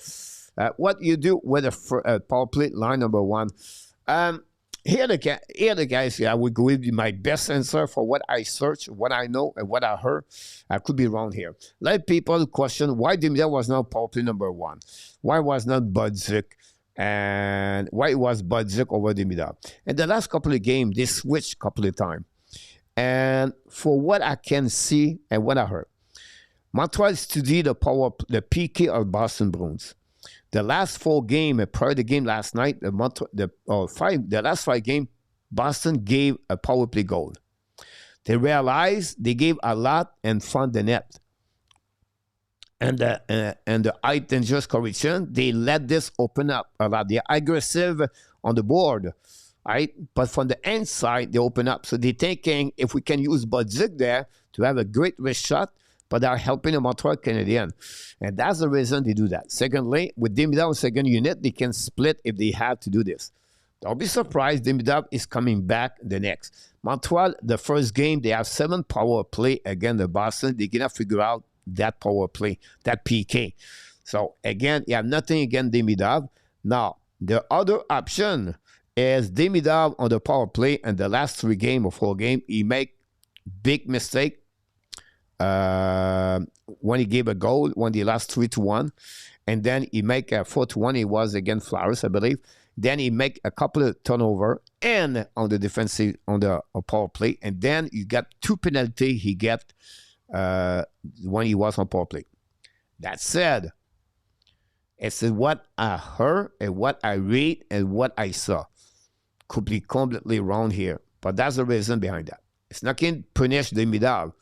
What you do with a power play line number 1? Here the guys. I would give you my best answer for what I searched, what I know, and what I heard. I could be wrong here. A lot of people question why Demidov was not power play number 1. Why was not Budzik? And why it was Budzik over Demidov? In the last couple of games, they switched a couple of times. And for what I can see and what I heard, Montreal studied the PK of Boston Bruins. The last 4 games, prior to the game last night, the last 5 games, Boston gave a power play goal. They realized they gave a lot and found the net. And the high dangerous correction, they let this open up a lot. They're aggressive on the board. right? But from the inside, they open up. So they're thinking if we can use Budzik there to have a great wrist shot, but they're helping the Montreal Canadiens. And that's the reason they do that. Secondly, with Demidov second unit, they can split if they have to do this. Don't be surprised, Demidov is coming back the next. Montreal, the first game, they have 7 power play against the Boston. They cannot figure out that power play, that PK. So, again, you have nothing against Demidov. Now, the other option is Demidov on the power play, and the last 3 games or 4 games, he make big mistake when he gave a goal, when he lost 3-1, and then he make a 4-1, it was against Flowers, I believe. Then he make a couple of turnover and on the defensive, on the power play, and then you got 2 penalties he get when he was on power play. That said, it's what I heard and what I read and what I saw. Could be completely wrong here, but that's the reason behind that. It's not going to punish Demidov.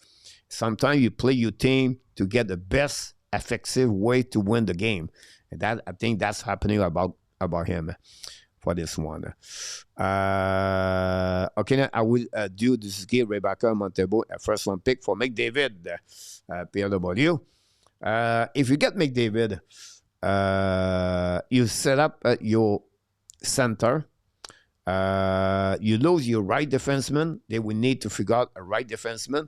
Sometimes you play your team to get the best effective way to win the game, and that I think that's happening about him for this one. Okay, now I will do this game. Rebecca Montebo, first one pick for McDavid, PLW. If you get McDavid, you set up your center. You lose your right defenseman. They will need to figure out a right defenseman.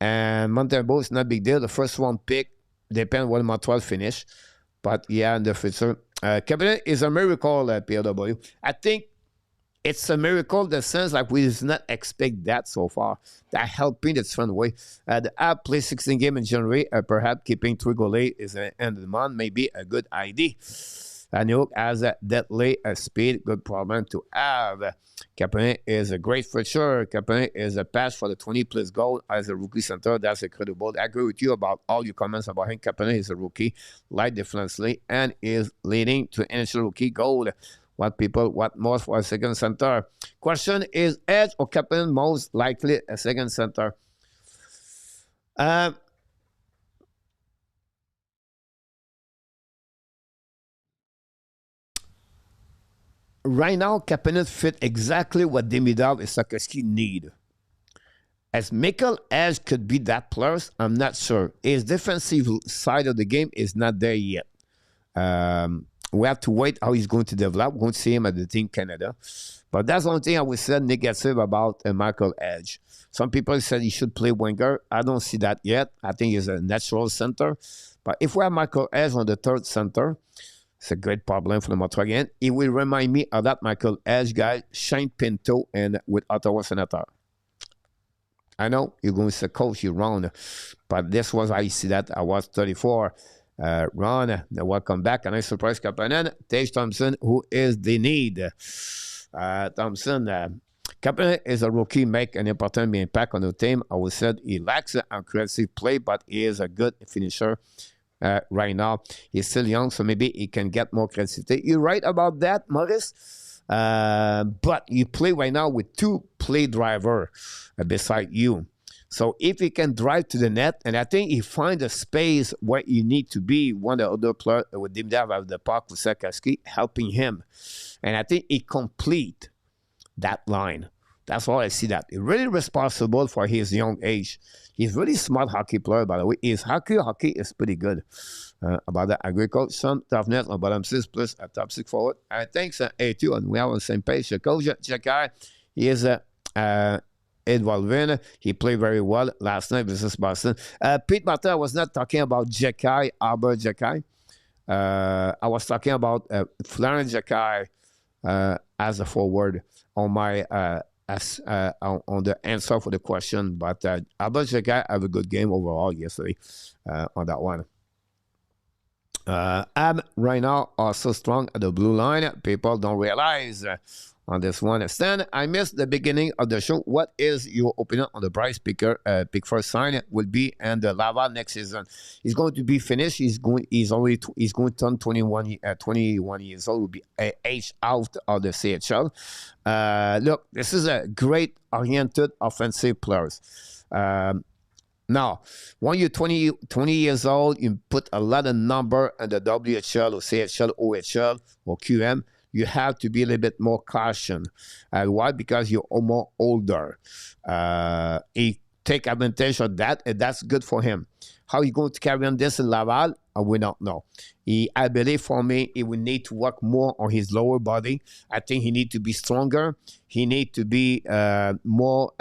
And Montebo is not a big deal. The first one pick depends when Montreal finish. But yeah, in the future. Cabinet is a miracle at PLW. I think it's a miracle in the sense like we did not expect that so far. That helping the fun way. The app play 16 games in January. Perhaps keeping 3 goalies is the end of the month may be a good idea. And you as a deadly speed, good problem to have. Kapanen is a great for sure. Kapanen is a pass for the 20-plus goal as a rookie center. That's incredible. I agree with you about all your comments about him. Kapanen is a rookie, light defensively, and is leading to initial rookie goal. What more for a second center? Question is, Edge or Kapanen most likely a second center? Right now, Kapanen fit exactly what Demidov and Slafkovsky need. As Michael Edge could be that plus, I'm not sure. His defensive side of the game is not there yet. We have to wait how he's going to develop. We're going to see him at the Team Canada. But that's the only thing I would say negative about Michael Edge. Some people said he should play winger. I don't see that yet. I think he's a natural center. But if we have Michael Edge on the third center, it's a great problem for the Montreal again. It will remind me of that Michael Edge guy, Shane Pinto, and with Ottawa Senator. I know you're going to say, Coach, you're wrong. But this was how you see that. I was 34. Ron, welcome back. And I surprise Kapanen. Tage Thompson, who is the need. Thompson, Kapanen is a rookie, make an important impact on the team. I would say he lacks an aggressive play, but he is a good finisher. Right now, he's still young, so maybe he can get more creativity. You're right about that, Maurice. But you play right now with 2 play driver beside you. So if he can drive to the net, and I think he find a space where you need to be, one of the other players with Demidov of the park with Slafkovsky helping him. And I think he complete that line. That's why I see that. He's really responsible for his young age. He's really smart hockey player, by the way. His hockey is pretty good. About that, agriculture, some toughness on bottom 6 plus a top 6 forward. Thanks, A2, and we are on the same page. Coach Jakai, he is Edward. He played very well last night versus Boston. Pete Martin, I was not talking about Jakai, Albert Jakai. I was talking about Florent Jakai as a forward on my on the answer for the question. But Albert Jakai have a good game overall yesterday on that one. I'm right now also strong at the blue line. People don't realize on this one. Stan, I missed the beginning of the show. What is your opinion on the Bryce Picker pick first sign will be and the Laval next season? He's going to be finished. He's going to turn 21 years old. Will be aged out of the CHL. Look, this is a great oriented offensive players. Now, when you're 20 years old, you put a lot of number in the WHL or CHL, OHL, or QM. you have to be a little bit more caution. Why? Because you're more older. He take advantage of that, and that's good for him. How he's going to carry on this in Laval, we don't know. I believe for me, he will need to work more on his lower body. I think he need to be stronger. He need to be more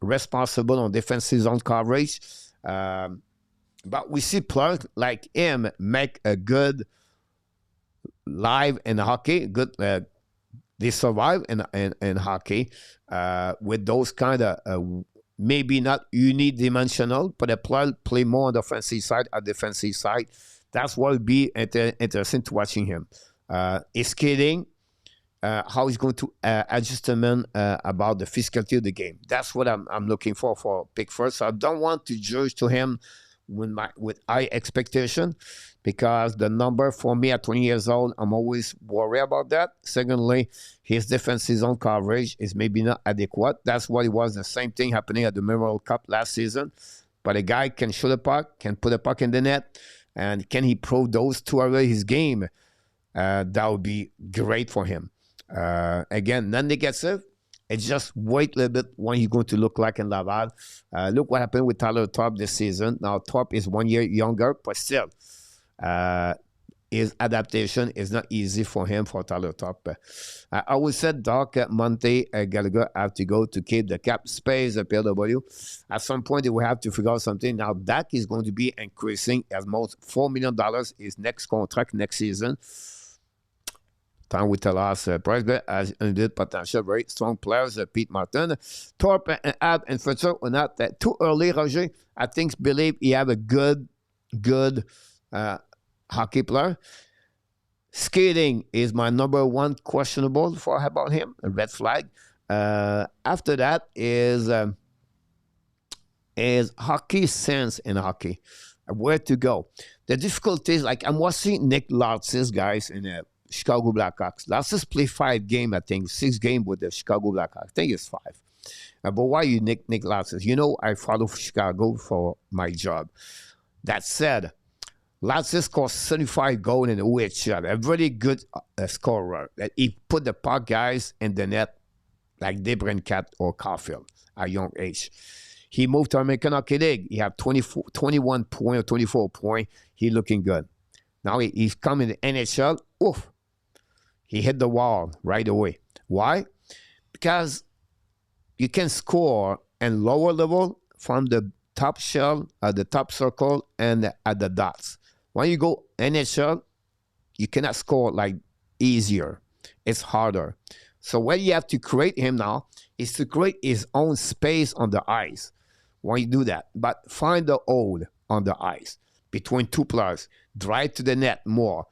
responsible on defensive zone coverage. But we see players like him make a good live in hockey. Good, they survive in hockey with those kind of maybe not unidimensional, but a player play more on the offensive side or defensive side. That's what would be interesting to watching him. His skating, how he's going to adjustment about the physicality of the game. That's what I'm looking for Pickford. So I don't want to judge to him with high expectation, because the number for me at 20 years old, I'm always worried about that. Secondly, his defensive zone coverage is maybe not adequate. That's what it was. The same thing happening at the Memorial Cup last season. But a guy can shoot a puck, can put a puck in the net, and can he prove those two areas of his game? That would be great for him. Again, non-negative. It's just wait a little bit what he's going to look like in Laval. Look what happened with Tyler Thorpe this season. Now, Thorpe is 1 year younger, but still, his adaptation is not easy for him, for Tyler Thorpe. I always said Doc Monte Gallagher have to go to keep the cap space at PLW. At some point, they will have to figure out something. Now, Dak is going to be increasing as most $4 million his next contract next season. Time will tell us. Presby has indeed potential, very strong players. Pete Martin, Thorpe, and Ab and Fletcher are not too early. Roger, I think, believe he have a good hockey player. Skating is my number one questionable for about him, a red flag. After that is hockey sense in hockey, where to go. The difficulties, like I'm watching Nick Lartzis, guys, in a Chicago Blackhawks. Lartzis played 5 games, I think, 6 games with the Chicago Blackhawks. I think it's 5. But why you Nick Lartzis? You know, I follow Chicago for my job. That said, Lartzis scored 75 goals in the OHL. A very good scorer. He put the puck guys in the net like DeBrincat or Caulfield at a young age. He moved to American Hockey League. He had 21 points or 24 points. He's looking good. Now he's coming to NHL. Oof. He hit the wall right away. Why? Because you can score in lower level from the top shell, the top circle, and at the dots. When you go NHL, you cannot score like easier. It's harder. So what you have to create him now is to create his own space on the ice. When you do that, but find the hole on the ice between two players, drive to the net more,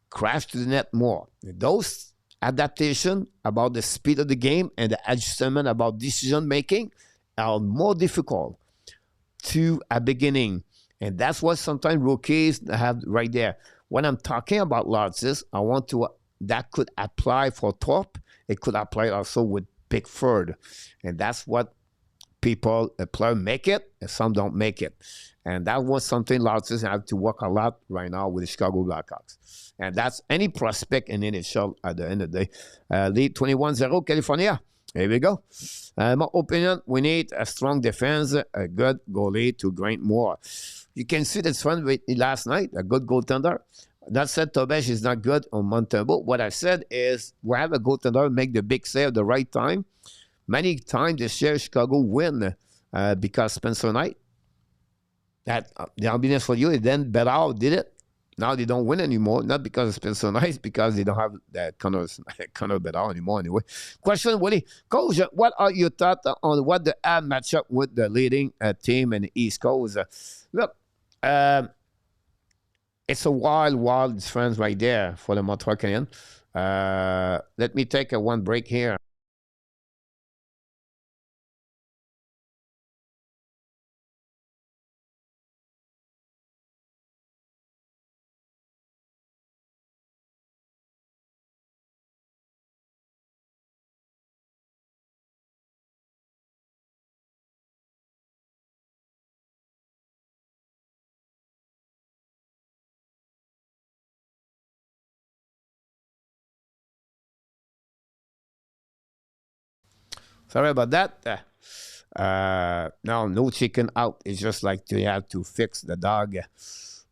crash to the net more. Those adaptation about the speed of the game and the adjustment about decision making are more difficult to a beginning. And that's what sometimes rookies have right there. When I'm talking about Lartzis, I want to, that could apply for Thorpe. It could apply also with Pickford. And that's what people, a player make it, and some don't make it. And that was something Lartzis have to work a lot right now with the Chicago Blackhawks. And that's any prospect in NHL at the end of the day. Lead 21-0, California. Here we go. My opinion, we need a strong defense, a good goalie to grind more. You can see this one with last night, a good goaltender. That said, Tobesh is not good on Montreal. What I said is we have a goaltender make the big save at the right time. Many times this year, Chicago win because Spencer Knight. That the ambulance for you, and then Bedard did it. Now they don't win anymore, not because of Spencer Knight, because they don't have that Connor Bedard anymore anyway. Question, Willie. Coach, what are your thoughts on what the Habs matchup with the leading team in the East Coast? Look, it's a wild difference right there for the Montreal Canadiens. Let me take a one break here. Sorry about that. No chicken out. It's just like you have to fix the dog.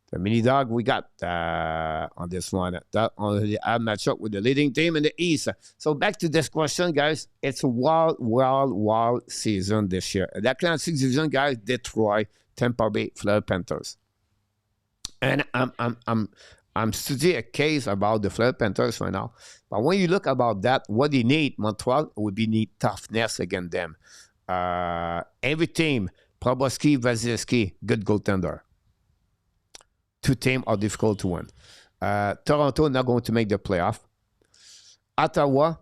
The mini dog we got on this one. That on the matchup with the leading team in the East. So back to this question, guys. It's a wild season this year. That kind of division, guys. Detroit, Tampa Bay, Florida Panthers. And I'm studying a case about the Florida Panthers right now. But when you look about that, what they need, Montreal would be need toughness against them. Every team, Slafkovsky, Vasilevsky, good goaltender. Two teams are difficult to win. Toronto not going to make the playoff. Ottawa,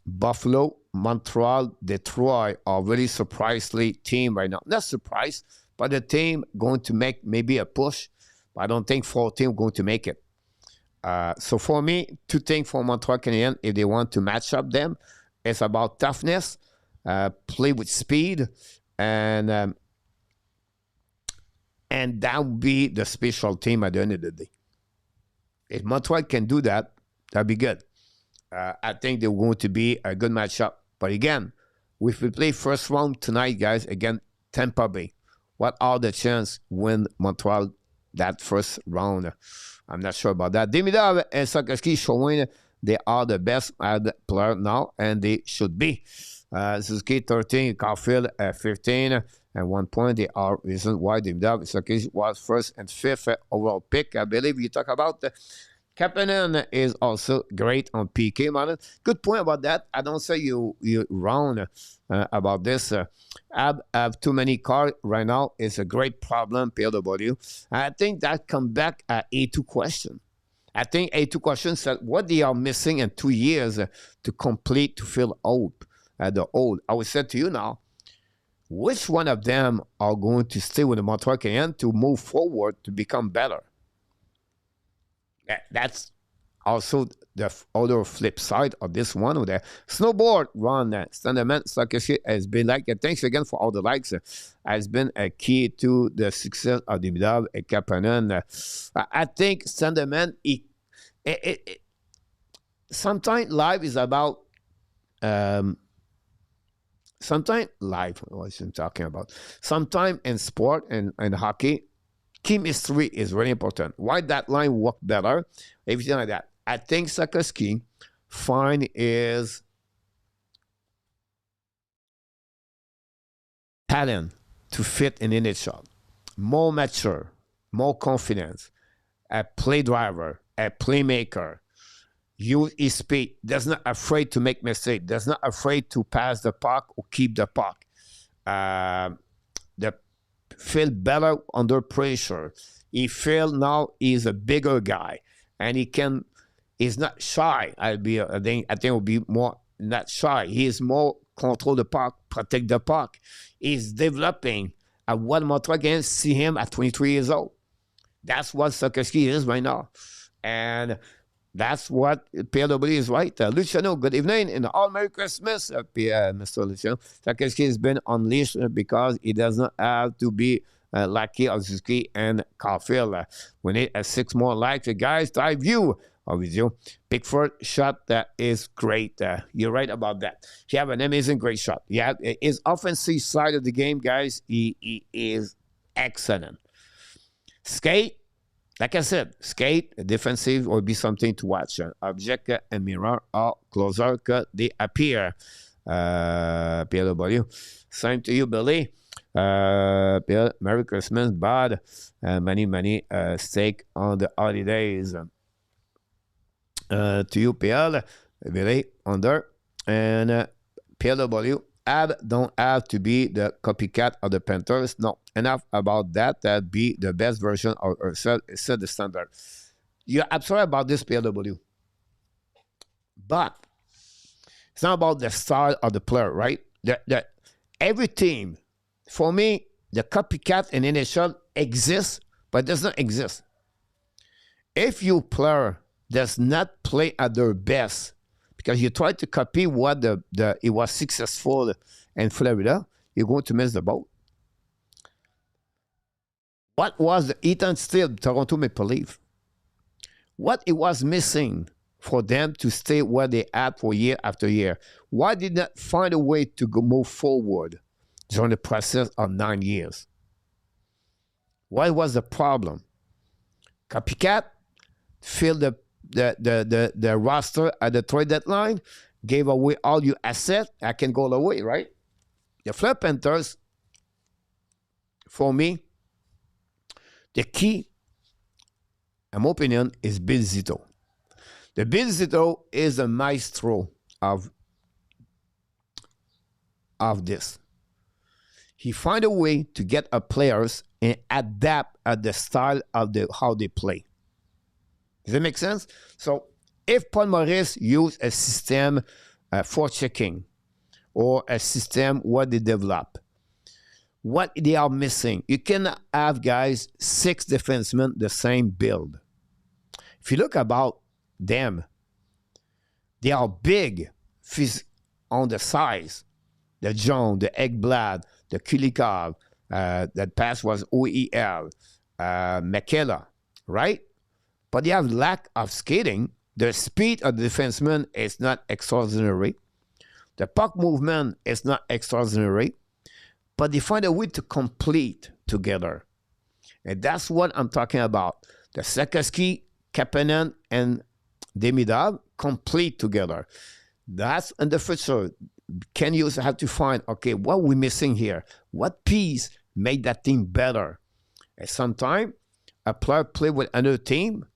Buffalo, Montreal, Detroit are really surprisingly team right now. Not surprised, but the team going to make maybe a push. But I don't think 4 teams going to make it. So for me, 2 things for Montreal Canadiens, if they want to match up them, it's about toughness, play with speed, and that would be the special team at the end of the day. If Montreal can do that, that'd be good. I think they're going to be a good matchup. But again, if we play first round tonight, guys, again, Tampa Bay, what are the chances win Montreal that first round? I'm not sure about that. Demidov and Slafkovsky showing they are the best player now, and they should be. Suzuki 13, Caulfield 15, and 1 point. They are reason why Demidov and Slafkovsky was first and 5th overall pick. I believe you talk about the Kapanen is also great on PK, man. Good point about that. I don't say you wrong about this. Have too many cards right now is a great problem, PLW. I think that come back at A2 question. I think A2 question said what they are missing in 2 years to complete to fill old. The old. I would say to you now, which one of them are going to stay with the Montreal Canadiens to move forward to become better? That's also the other flip side of this one. With the snowboard run, Standerman Slafkovsky has been like, thanks again for all the likes, has been a key to the success of Demidov and Kapanen. I think Standerman, sometimes life is about, sometimes life, what I'm talking about, sometimes in sport and hockey, chemistry is really important. Why that line work better? Everything like that. I think Slafkovsky find is talent to fit in NHL. More mature, more confidence, a play driver, a playmaker. Use his speed. Does not afraid to make mistakes. Does not afraid to pass the puck or keep the puck. Feel better under pressure. He feel now he's a bigger guy, and he's not shy. I think it will be more not shy. He is more control the puck, protect the puck. He's developing. At one more again, see him at 23 years old. That's what Slafkovsky is right now, and that's what PLW is right. Luciano, good evening and all Merry Christmas, Mr. Luciano. Slafkovsky has been unleashed because he doesn't have to be lucky of Suzuki and Caulfield. We need 6 more likes. Guys, dive view of you. Pickford shot that is great. You're right about that. He have an amazing, great shot. Yeah, his offensive side of the game, guys, he is excellent. Skate. Like I said, skate, defensive will be something to watch. Object and mirror are closer because they appear. PLW. Same to you, Billy. Merry Christmas, bud. Many steak on the holidays. To you, PL. Billy, under. And PLW. Ab don't have to be the copycat of the Panthers. No, enough about that. That be the best version of set the standard. You're absolutely about this PLW. But it's not about the style of the player, right? Every team, for me, the copycat in NHL exists, but does not exist. If your player does not play at their best, because you try to copy what it was successful in Florida, you're going to miss the boat. What was the Ethan Steele Toronto Maple Leaf? What it was missing for them to stay where they at for year after year? Why did not find a way to move forward during the process of 9 years? What was the problem? Copycat filled the roster at the trade deadline, gave away all your assets. I can go away, right? The Fleur Panthers, for me, the key, in my opinion, is Bill Zito. The Bill Zito is a maestro of this. He find a way to get our players and adapt at the style of how they play. Does that make sense? So if Paul Maurice used a system for checking or a system where they develop, what they are missing, you cannot have, guys, 6 defensemen the same build. If you look about them, they are big on the size. The Jones, the Ekblad, the Kulikov, that pass was OEL, McKellar, right? But they have lack of skating. The speed of the defenseman is not extraordinary. The puck movement is not extraordinary. But they find a way to complete together. And that's what I'm talking about. The Slafkovsky, Kapanen, and Demidov complete together. That's in the future. Can you have to find, okay, what are we missing here? What piece made that team better? And sometimes a player play with another team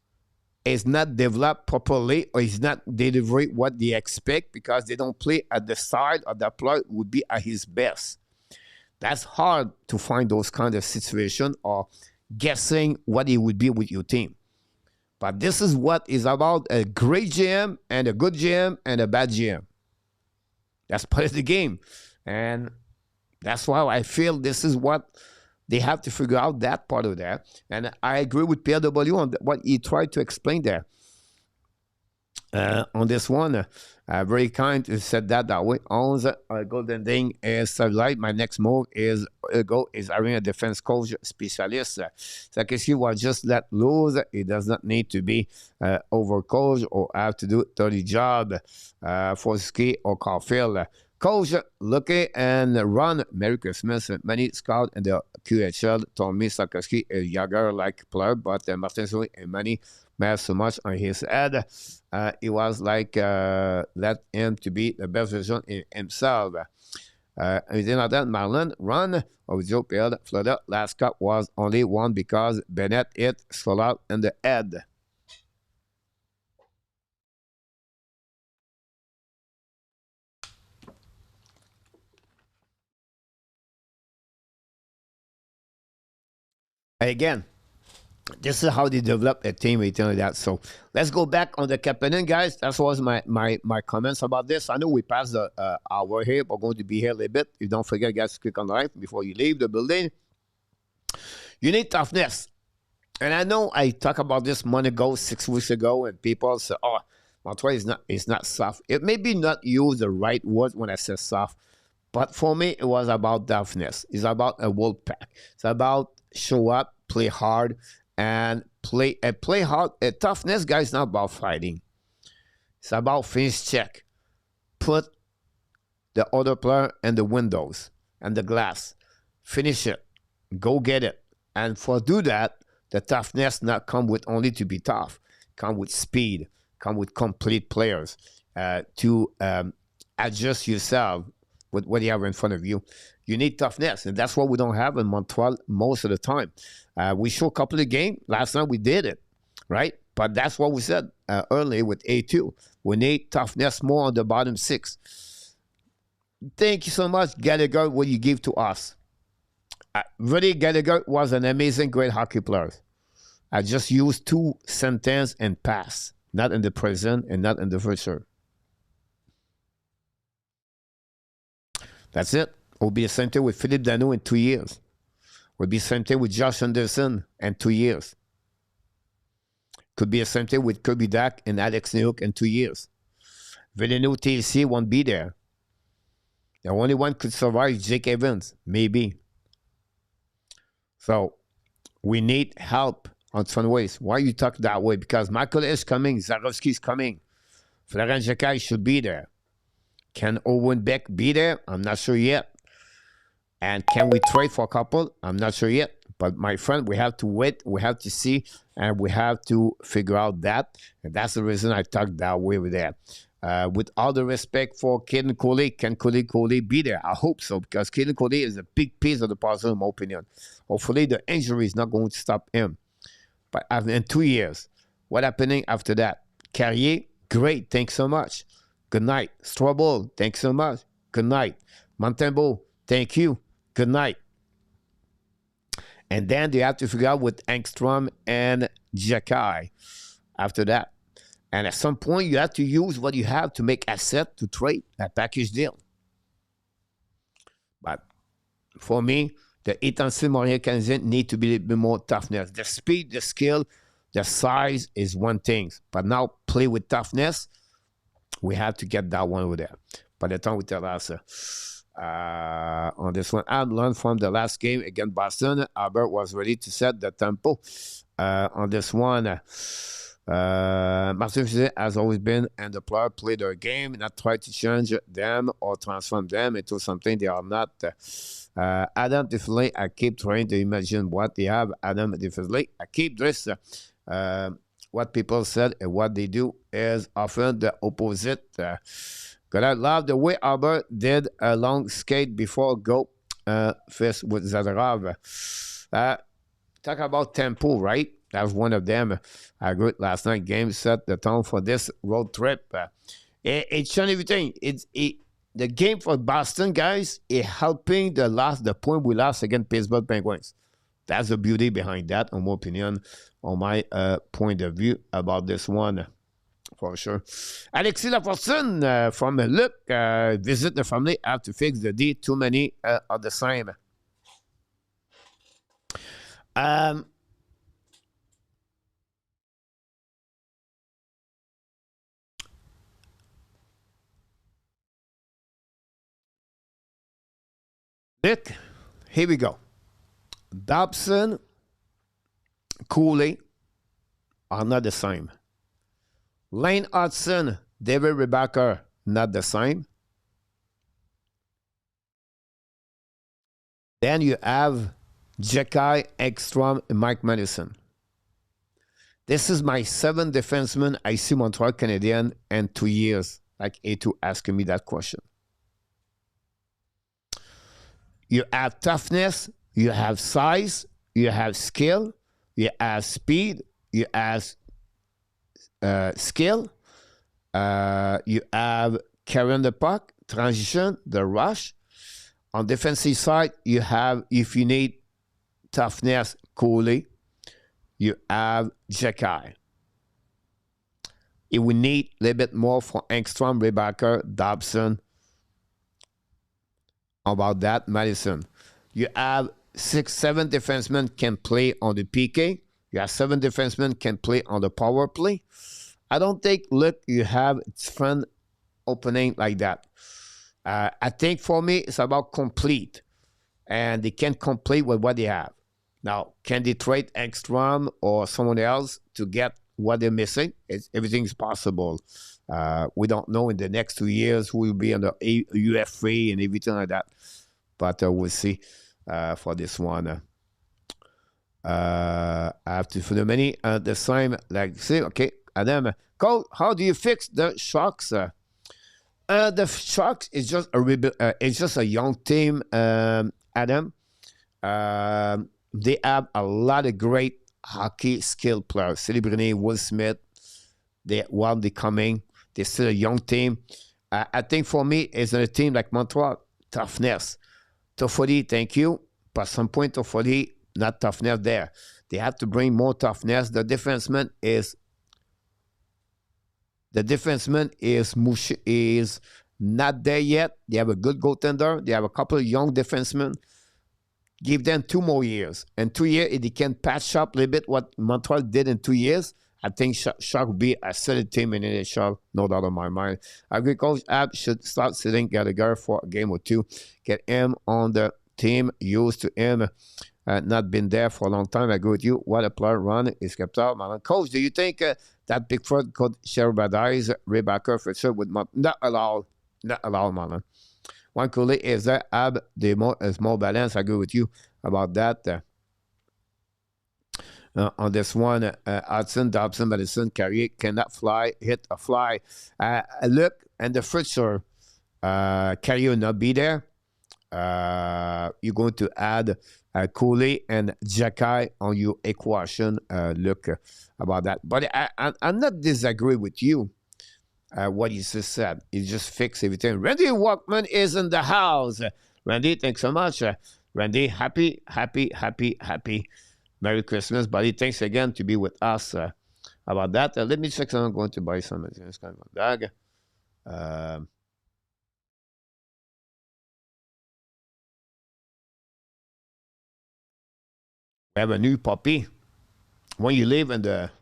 is not developed properly or is not delivering what they expect because they don't play at the side of that player would be at his best. That's hard to find those kind of situations or guessing what it would be with your team. But this is what is about a great GM and a good GM and a bad GM. That's part of the game. And that's why I feel this is what they have to figure out, that part of that. And I agree with Pierre W. on what he tried to explain there. On this one, very kind to said that way. 11 golden thing is stabilized. My next move is hiring a defense coach specialist. Slafkovsky was just let loose. He does not need to be overcoached or have to do a dirty job for Ski or Caulfield. Coach, looking and run. Merry Christmas. Many scouts in the QHL told me Slafkovsky is younger-like player, but Martin Suzuki and many have so much on his head. It was like let him to be the best version in himself. Within that, Marlon run of Joe Pierre Florida. Last cup was only one because Bennett hit Slout in the head. Again, this is how they develop a team, anything like that. So let's go back on the Kapanen, guys. That was my comments about this. I know we passed the hour here. We're going to be here a little bit. You don't forget, guys, to click on the like before you leave the building. You need toughness. And I know I talked about this month ago, 6 weeks ago, and people say, oh, Montreal is not soft. It may be not use the right word when I say soft, but for me, it was about toughness. It's about a wolf pack. It's about show up, play hard, and play hard. Toughness, guys, not about fighting. It's about finish check. Put the other player in the windows and the glass. Finish it. Go get it. And for do that, the toughness not come with only to be tough. Come with speed. Come with complete players to adjust yourself with what you have in front of you. You need toughness, and that's what we don't have in Montreal most of the time. We show a couple of games. Last night we did it, right? But that's what we said earlier with A2. We need toughness more on the bottom 6. Thank you so much, Gallagher, what you give to us. Really, Gallagher was an amazing, great hockey player. I just used 2 sentences and pass, not in the present and not in the future. That's it. It will be the same thing with Philippe Dano in 2 years. It will be the same thing with Josh Anderson in 2 years. Could be the same thing with Kirby Dack and Alex Newhook in 2 years. Villeneuve TLC won't be there. The only one could survive is Jake Evans, maybe. So we need help on some ways. Why you talk that way? Because Michael is coming, Zarowski is coming. Florent Jacquet should be there. Can Owen Beck be there? I'm not sure yet. And can we trade for a couple? I'm not sure yet. But my friend, we have to wait. We have to see. And we have to figure out that. And that's the reason I talked that way with that. With all the respect for Caden Coley, can Coley be there? I hope so, because Caden Coley is a big piece of the puzzle, in my opinion. Hopefully, the injury is not going to stop him. But in 2 years, what happening after that? Carrier, great, thanks so much. Good night. Strobel, thanks so much. Good night. Montembeault, thank you. Good night. And then they have to figure out with Engstrom and Jacquet after that. And at some point, you have to use what you have to make asset to trade that package deal. But for me, the Étincelle Montréal Canadiens need to be a little bit more toughness. The speed, the skill, the size is one thing. But now play with toughness. We have to get that one over there. By the time we tell us on this one, I learned from the last game against Boston. Albert was ready to set the tempo on this one. Martin Fizet has always been, and the player play their game, not try to change them or transform them into something they are not. Adam Diffley, I keep trying to imagine what they have. Adam Diffley, I keep this. What people said and what they do is often the opposite. But I love the way Albert did a long skate before go fist with Zadorov. Talk about tempo, right? That was one of them. I agree. Last night game set the tone for this road trip. It's showing everything. The game for Boston, guys, is helping the point we lost against Pittsburgh Penguins. That's the beauty behind that, in my opinion, on my point of view about this one, for sure. Alexis Lafortune from Luc, visit the family, have to fix the D. Too many are the same. Luc, here we go. Dobson, Cooley are not the same. Lane Hutson, David Rebecca, not the same. Then you have Jacquet, Ekstrom, and Mike Madison. This is my 7th defenseman I see Montreal Canadiens in 2 years, like A2 asking me that question. You have toughness, you have size, you have skill, you have speed, you have skill, you have carrying the puck, transition, the rush. On defensive side, you have, if you need toughness, Cooley, you have Jacquet. If we need a little bit more for Engstrom, Rebecca, Dobson, about that, Madison. You have 6-7 defensemen can play on the PK. You have 7 defensemen can play on the power play. I don't think, look, you have fun opening like that. I think for me, it's about complete. And they can complete with what they have. Now, can they trade Engstrom or someone else to get what they're missing? Everything is possible. We don't know in the next 2 years who will be on the UFA and everything like that. But we'll see for this one. I have to, for the many, the same, like, say, okay, Adam, Cole, how do you fix the Sharks? The Sharks is just it's just a young team, Adam. They have a lot of great hockey skill players. Celebrity, Will Smith, while they're coming, they're still a young team. I think for me, it's a team like Montreal, toughness. Toffoli, thank you. But at some point, Toffoli, not toughness there. They have to bring more toughness. The defenseman is not there yet. They have a good goaltender. They have a couple of young defensemen. Give them 2 more years. In 2 years, if they can patch up a little bit what Montreal did in 2 years, I think Shark will be a solid team in the NHL, no doubt in my mind. I agree, Coach Ab should start sitting Gallagher for a game or 2. Get him on the team, used to him. not been there for a long time. I agree with you. What a player run is kept out. Marlon. Coach, do you think that Pickford could share Badice, Rebecca, for sure, with not allowed, Marlon. One coolly is that Ab is more balanced. I agree with you about that. On this one, Hutson, Dobson, Madison, Carrier cannot hit a fly. Look, and the Fritzer, Carrier will not be there. You're going to add Cooley and Jacky on your equation. Look about that. But I'm not disagree with you. What you just said. You just fix everything. Randy Walkman is in the house. Randy, thanks so much. Randy, happy. Merry Christmas, buddy. Thanks again to be with us about that. Let me check. I'm going to buy some. It's kind of a bag. We have a new puppy. When you live on the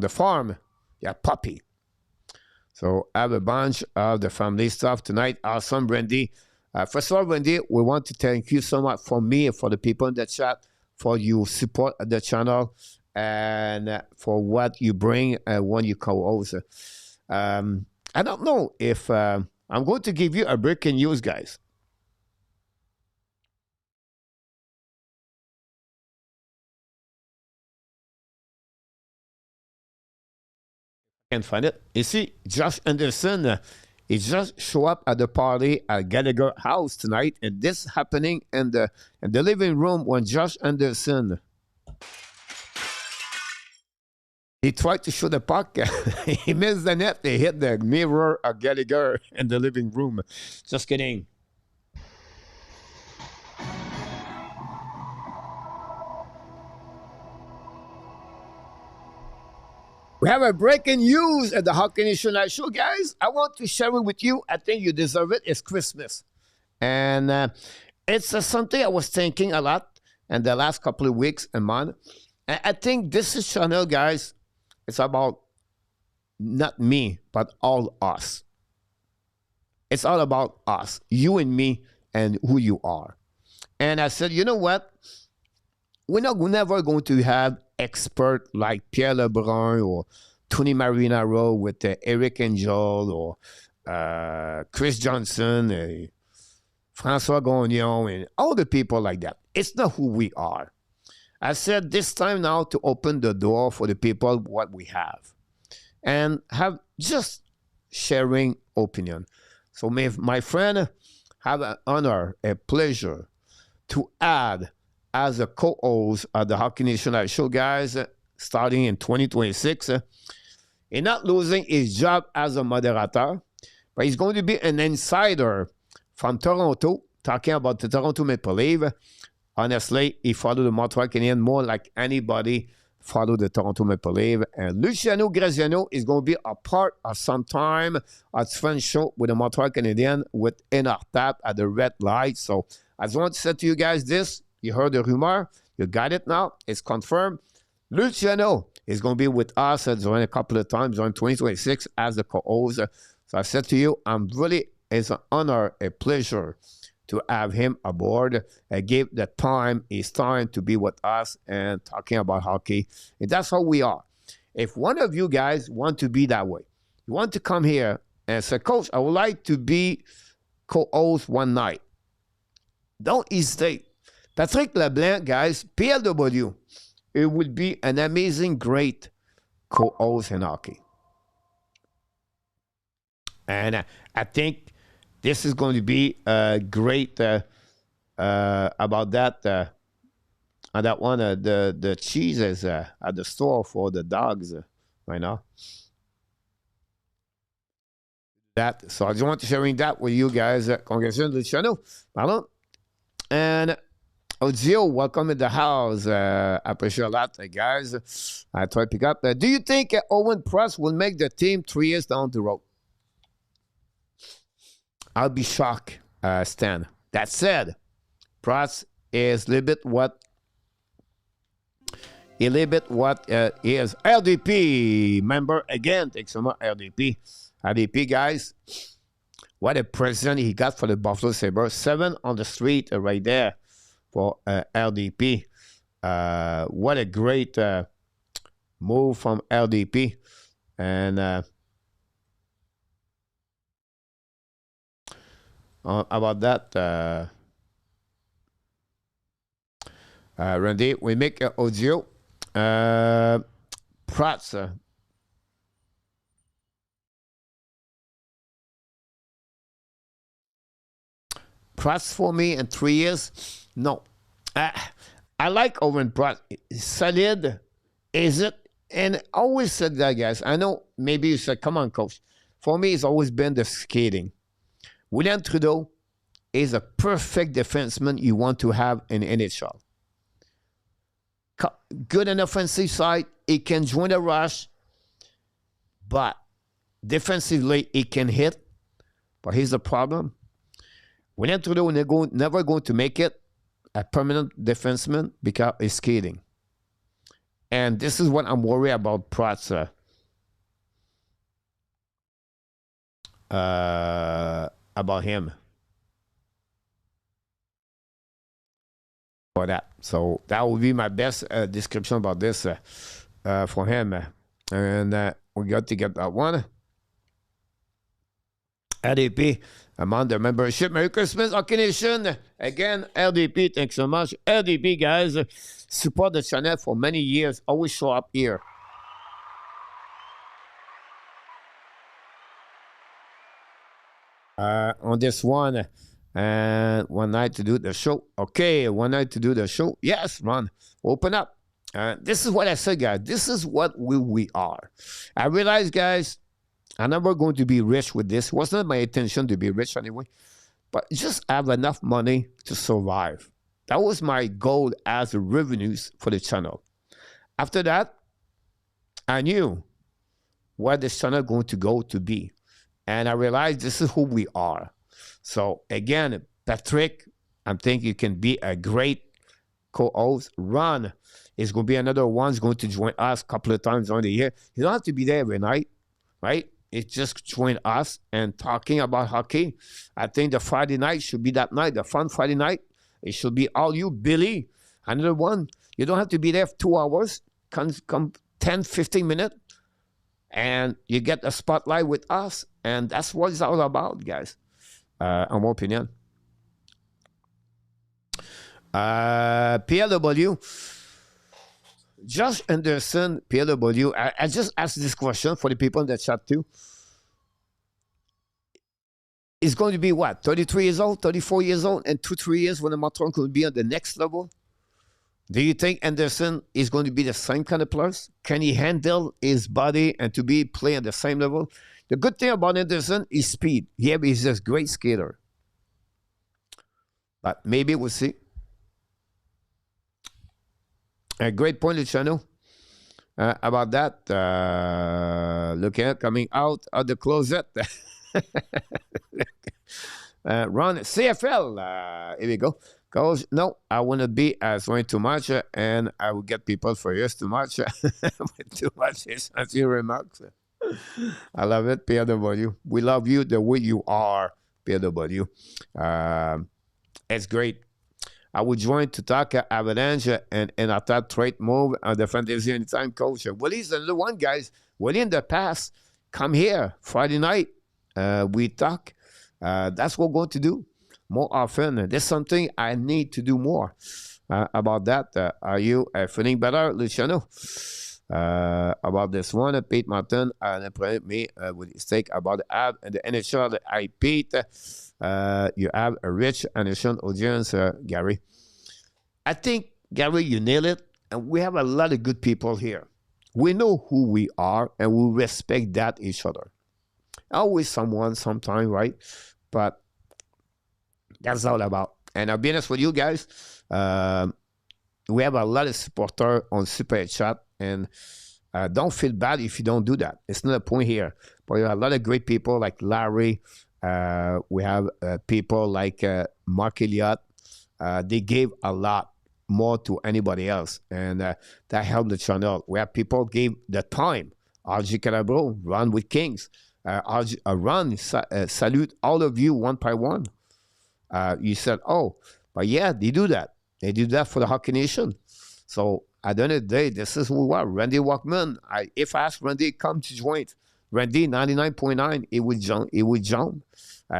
farm, you have puppy. So I have a bunch of the family stuff tonight. Awesome, Brandy. First of all, Wendy, we want to thank you so much for me and for the people in the chat for your support at the channel and for what you bring when you co-host. I don't know if I'm going to give you a breaking news, guys. Can't find it. You see, Josh Anderson. He just show up at the party at Gallagher house tonight, and this happening in the living room when Josh Anderson he tried to shoot the puck. He missed the net. They hit the mirror of Gallagher in the living room. Just kidding. We have a breaking news at the Hockey Nation Live Show, guys. I want to share it with you. I think you deserve it. It's Christmas. And it's something I was thinking a lot in the last couple of weeks and months. And I think this is channel, guys. It's about not me, but all us. It's all about us, you and me, and who you are. And I said, you know what? We're never going to have expert like Pierre Lebrun or Tony Marinaro with Eric Angel or Chris Johnson, Francois Gagnon, and all the people like that. It's not who we are. I said this time now to open the door for the people what we have and have just sharing opinion. So my friend have an honor, a pleasure to add as a co-host of the Hockey Nation Live Show, guys, starting in 2026. He's not losing his job as a moderator, but he's going to be an insider from Toronto, talking about the Toronto Maple Leafs. Honestly, he followed the Montreal Canadiens more like anybody followed the Toronto Maple Leafs. And Luciano Graziano is going to be a part of some time at French show with the Montreal Canadiens with Tap at the red light. So I just want to say to you guys this. You heard the rumor. You got it now. It's confirmed. Luciano is going to be with us during a couple of times during 2026 as the co-host. So I said to you, it's an honor, a pleasure to have him aboard and give the time, his time to be with us and talking about hockey. And that's how we are. If one of you guys want to be that way, you want to come here and say, Coach, I would like to be co-host one night. Don't hesitate. Patrick Leblanc, guys, PLW, it would be an amazing, great co-host in hockey. And I think this is going to be great about that. On that one, the cheeses at the store for the dogs right now. So I just want to sharing that with you guys. Congratulations, Luciano. Pardon. And Gio, welcome in the house. I appreciate a lot, guys. I try to pick up. Do you think Owen Press will make the team 3 years down the road? I'll be shocked, Stan. That said, Press is a little bit what he is. LDP member again. Thanks so much, LDP. LDP, guys. What a present he got for the Buffalo Sabres. 7 on the street right there for LDP. What a great move from LDP. And about that, Randy, we make audio. Prats. Prats for me in 3 years? No. I like Owen Pratt. Solid, is it? And I always said that, guys. I know maybe you said, come on, coach. For me, it's always been the skating. William Trudeau is a perfect defenseman you want to have in NHL. Good on the offensive side. He can join the rush. But defensively, he can hit. But here's the problem. William Trudeau never going to make it a permanent defenseman because he's skating. And this is what I'm worried about Pratt. About him. For that. So that would be my best description about this for him. And we got to get that one. LDP, among the membership. Merry Christmas, Hockey Nation. Again, LDP, thanks so much. LDP, guys, support the channel for many years. Always show up here. On this one, and one night to do the show. Okay, one night to do the show. Yes, Ron, open up. This is what I said, guys. This is what we are. I realize, guys, I'm never going to be rich with this. It wasn't my intention to be rich anyway. But just have enough money to survive. That was my goal as revenues for the channel. After that, I knew where this channel going to go to be. And I realized this is who we are. So again, Patrick, I think you can be a great co-host. Ron is going to be another one who's going to join us a couple of times during the year. You don't have to be there every night, right? It's just join us and talking about hockey. I think the Friday night should be that night, the fun Friday night. It should be all you, Billy. Another one. You don't have to be there for 2 hours. Come 10, 15 minutes. And you get a spotlight with us. And that's what it's all about, guys. In my opinion. PLW. Josh Anderson, PLW. I just asked this question for the people in the chat too. Is going to be what? 33 years old, 34 years old, and 2-3 years when the Montreal could be on the next level? Do you think Anderson is going to be the same kind of player? Can he handle his body and to be playing at the same level? The good thing about Anderson is speed. Yeah, he's just a great skater. But maybe we'll see. A great point of the channel about that. Looking at coming out of the closet. Ron, CFL. Here we go. Coach, no, I want to be asking too much, and I will get people for years too much. With too much your remarks. I love it, PW. We love you the way you are, PW. It's great. I would join to talk Avalanche and attack trade move on the fantasy anytime, coach. Well, he's another one, guys. Well, in the past, come here Friday night. We talk. That's what we're going to do more often. There's something I need to do more about that. Are you feeling better, Luciano? About this one, Pete Martin me with his take about the app and the NHL. I Pete. You have a rich Anderson audience, Gary. I think, Gary, you nail it. And we have a lot of good people here. We know who we are, and we respect that each other. Always someone, sometime, right? But that's all about. And I'll be honest with you guys. We have a lot of supporters on Super Chat, and don't feel bad if you don't do that. It's not a point here. But we have a lot of great people like Larry. We have people like Mark Elliott. They gave a lot more to anybody else, and that helped the channel. We have people gave the time. RG Calabro, Run with Kings. Ron, salute all of you one by one. You said, oh, but yeah, they do that. They do that for the Hockey Nation. So at the end of the day, this is who we are. Randy Walkman, if I ask Randy, come to join. Randy, 99.9, it would jump. It would jump.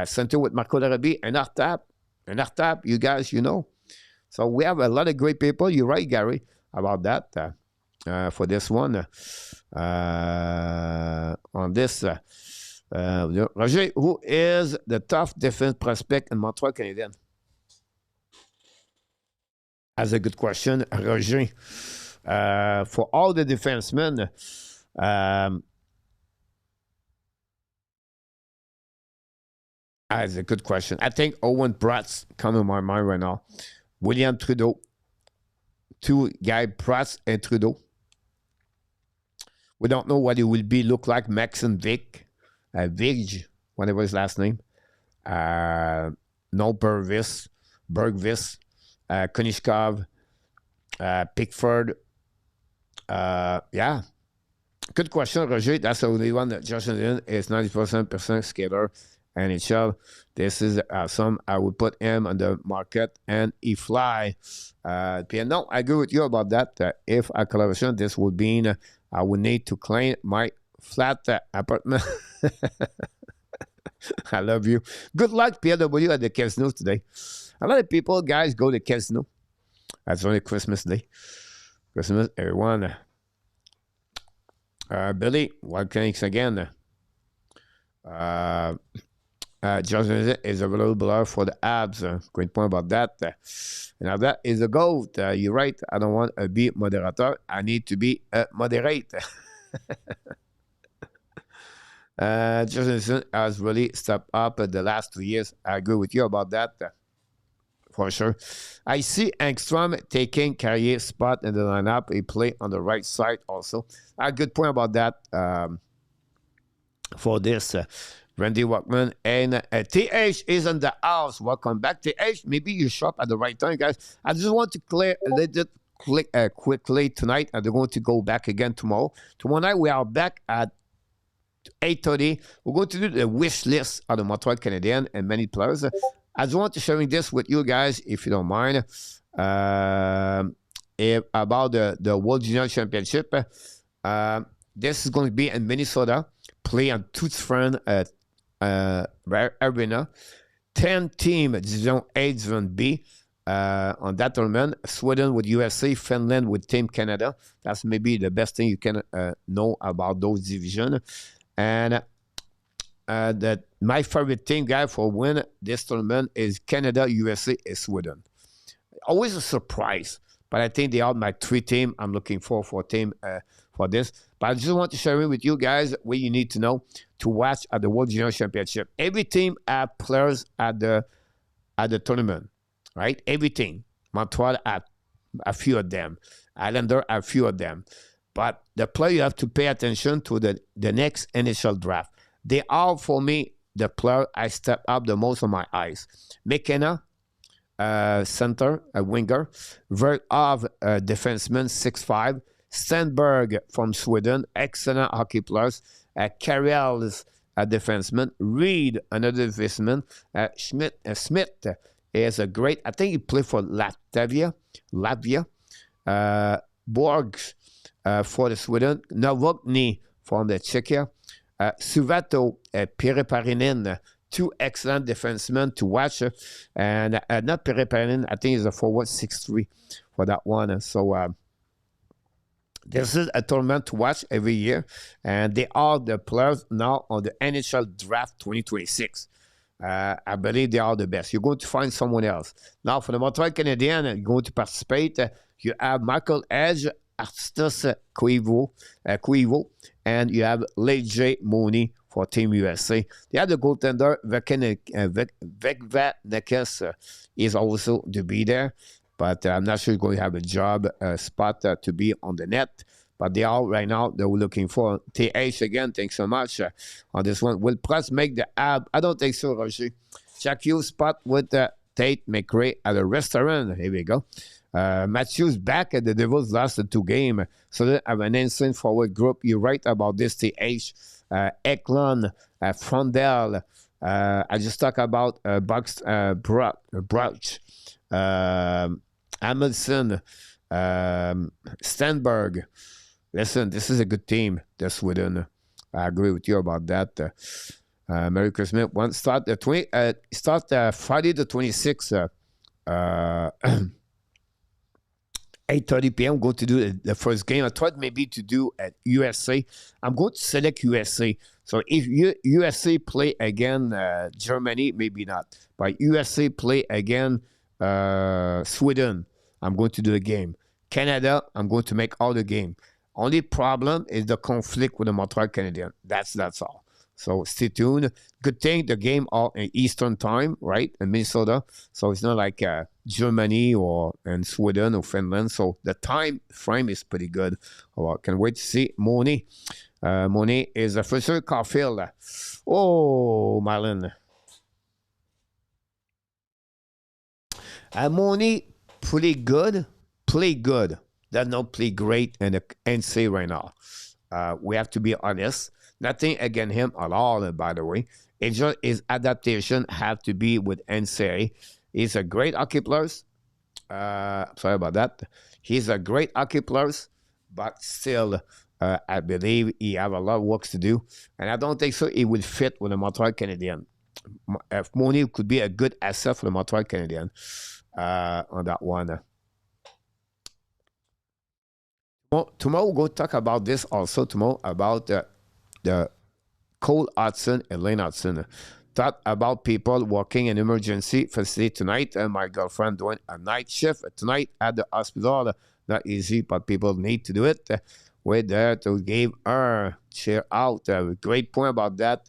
Center with Marco Larrabee, and Artap, you guys, you know. So we have a lot of great people. You're right, Gary, about that for this one. On this, Roger, who is the tough defense prospect in Montreal Canadiens? That's a good question, Roger. For all the defensemen, that's a good question. I think Owen Pratt's coming to my mind right now. William Trudeau. Two guys, Pratt and Trudeau. We don't know what it will be look like. Maxon Vig, whatever his last name. No Bergvis, Konishkov, Pickford. Yeah. Good question, Roger. That's the only one that Justin is 90% skater. NHL. This is some I would put him on the market and he fly. No, I agree with you about that. If a collaboration, this would be I would need to clean my flat apartment. I love you. Good luck, PW, at the casino today. A lot of people, guys, go to casino. That's only Christmas Day. Christmas, everyone. Billy, what thanks again. Johnson is available for the Habs. Great point about that. Now that is a GOAT. You're right. I don't want to be moderator. I need to be a moderate. Johnson has really stepped up the last 2 years. I agree with you about that. For sure. I see Engstrom taking Carrier's spot in the lineup. He play on the right side also. A good point about that for this. Randy Walkman and TH is in the house. Welcome back, TH. Maybe you show up at the right time, guys. I just want to clear a little quickly tonight, and they're going to go back again tomorrow. Tomorrow night, we are back at 8:30. We're going to do the wish list of the Montreal Canadiens and many players. I just want to share this with you guys, if you don't mind, about the World Junior Championship. This is going to be in Minnesota. Play on Toots Friend Arena. 10 team Division A, Division B on that tournament. Sweden with USA, Finland with Team Canada. That's maybe the best thing you can know about those divisions. And that my favorite team, guy, for win this tournament is Canada, USA, and Sweden. Always a surprise, but I think they are my 3 team. I'm looking for a team for this. But I just want to share it with you guys what you need to know to watch at the World Junior Championship. Every team have players at the tournament, right? Every team. Montreal have a few of them. Islander have a few of them. But the player you have to pay attention to the next initial draft. They are, for me, the player I step up the most on my eyes. McKenna, center, a winger. Vertov, defenseman, 6'5". Stenberg from Sweden, excellent hockey players. Carriels, a defenseman. Reed, another defenseman. Smith is a great, I think he played for Latvia. Borgs for the Sweden. Novotny from the Czechia. Suvato, Pereparinen, 2 excellent defensemen to watch. And not Pereparinen, I think he's a forward 6'3" for that one. So, this is a tournament to watch every year, and they are the players now on the NHL Draft 2026. I believe they are the best. You're going to find someone else. Now, for the Montreal Canadiens going to participate, you have Michael Edge, Artistus Cuivo, and you have Leje Mooney for Team USA. The other goaltender, Vekvanekes, is also to be there. But I'm not sure he's going to have a job spot to be on the net. But they are right now, they're looking for TH again. Thanks so much on this one. Will Press make the ab? I don't think so, Roger. Jack Hughes spot with Tate McRae at a restaurant. Here we go. Matthews back at the Devils last 2 games. So they have an insane forward group. You're right about this, TH. Eklund, Frondel. I just talked about Bruch, Amundsen, Stenberg. Listen, this is a good team, the Sweden. I agree with you about that. Merry Christmas. One start Friday the 26th. 8:30 p.m. I'm going to do the first game. I thought maybe to do at USA. I'm going to select USA. So if USA play again Germany, maybe not. But USA play again Sweden, I'm going to do the game. Canada, I'm going to make all the game. Only problem is the conflict with the Montreal Canadiens. That's all. So stay tuned. Good thing the game all in Eastern time, right, in Minnesota. So it's not like Germany or and Sweden or Finland. So the time frame is pretty good. Oh, I can wait to see Moni. Moni is a first Caulfield. Oh, Marlon. Moni, pretty good. Play good. Does not play great in the NCAA right now. We have to be honest. Nothing against him at all, by the way. It's just his adaptation have to be with NCAA. He's a great hockey player. Sorry about that. He's a great hockey player, but still, I believe he have a lot of work to do. And I don't think so he would fit with the Montreal Canadiens. Moni could be a good asset for the Montreal Canadiens on that one. Tomorrow we're going to talk about this also tomorrow about the Cole Hutson and Lane Hutson. Thought about people working in emergency facility tonight. And my girlfriend doing a night shift tonight at the hospital. Not easy, but people need to do it. We're there to give her cheer out. Great point about that.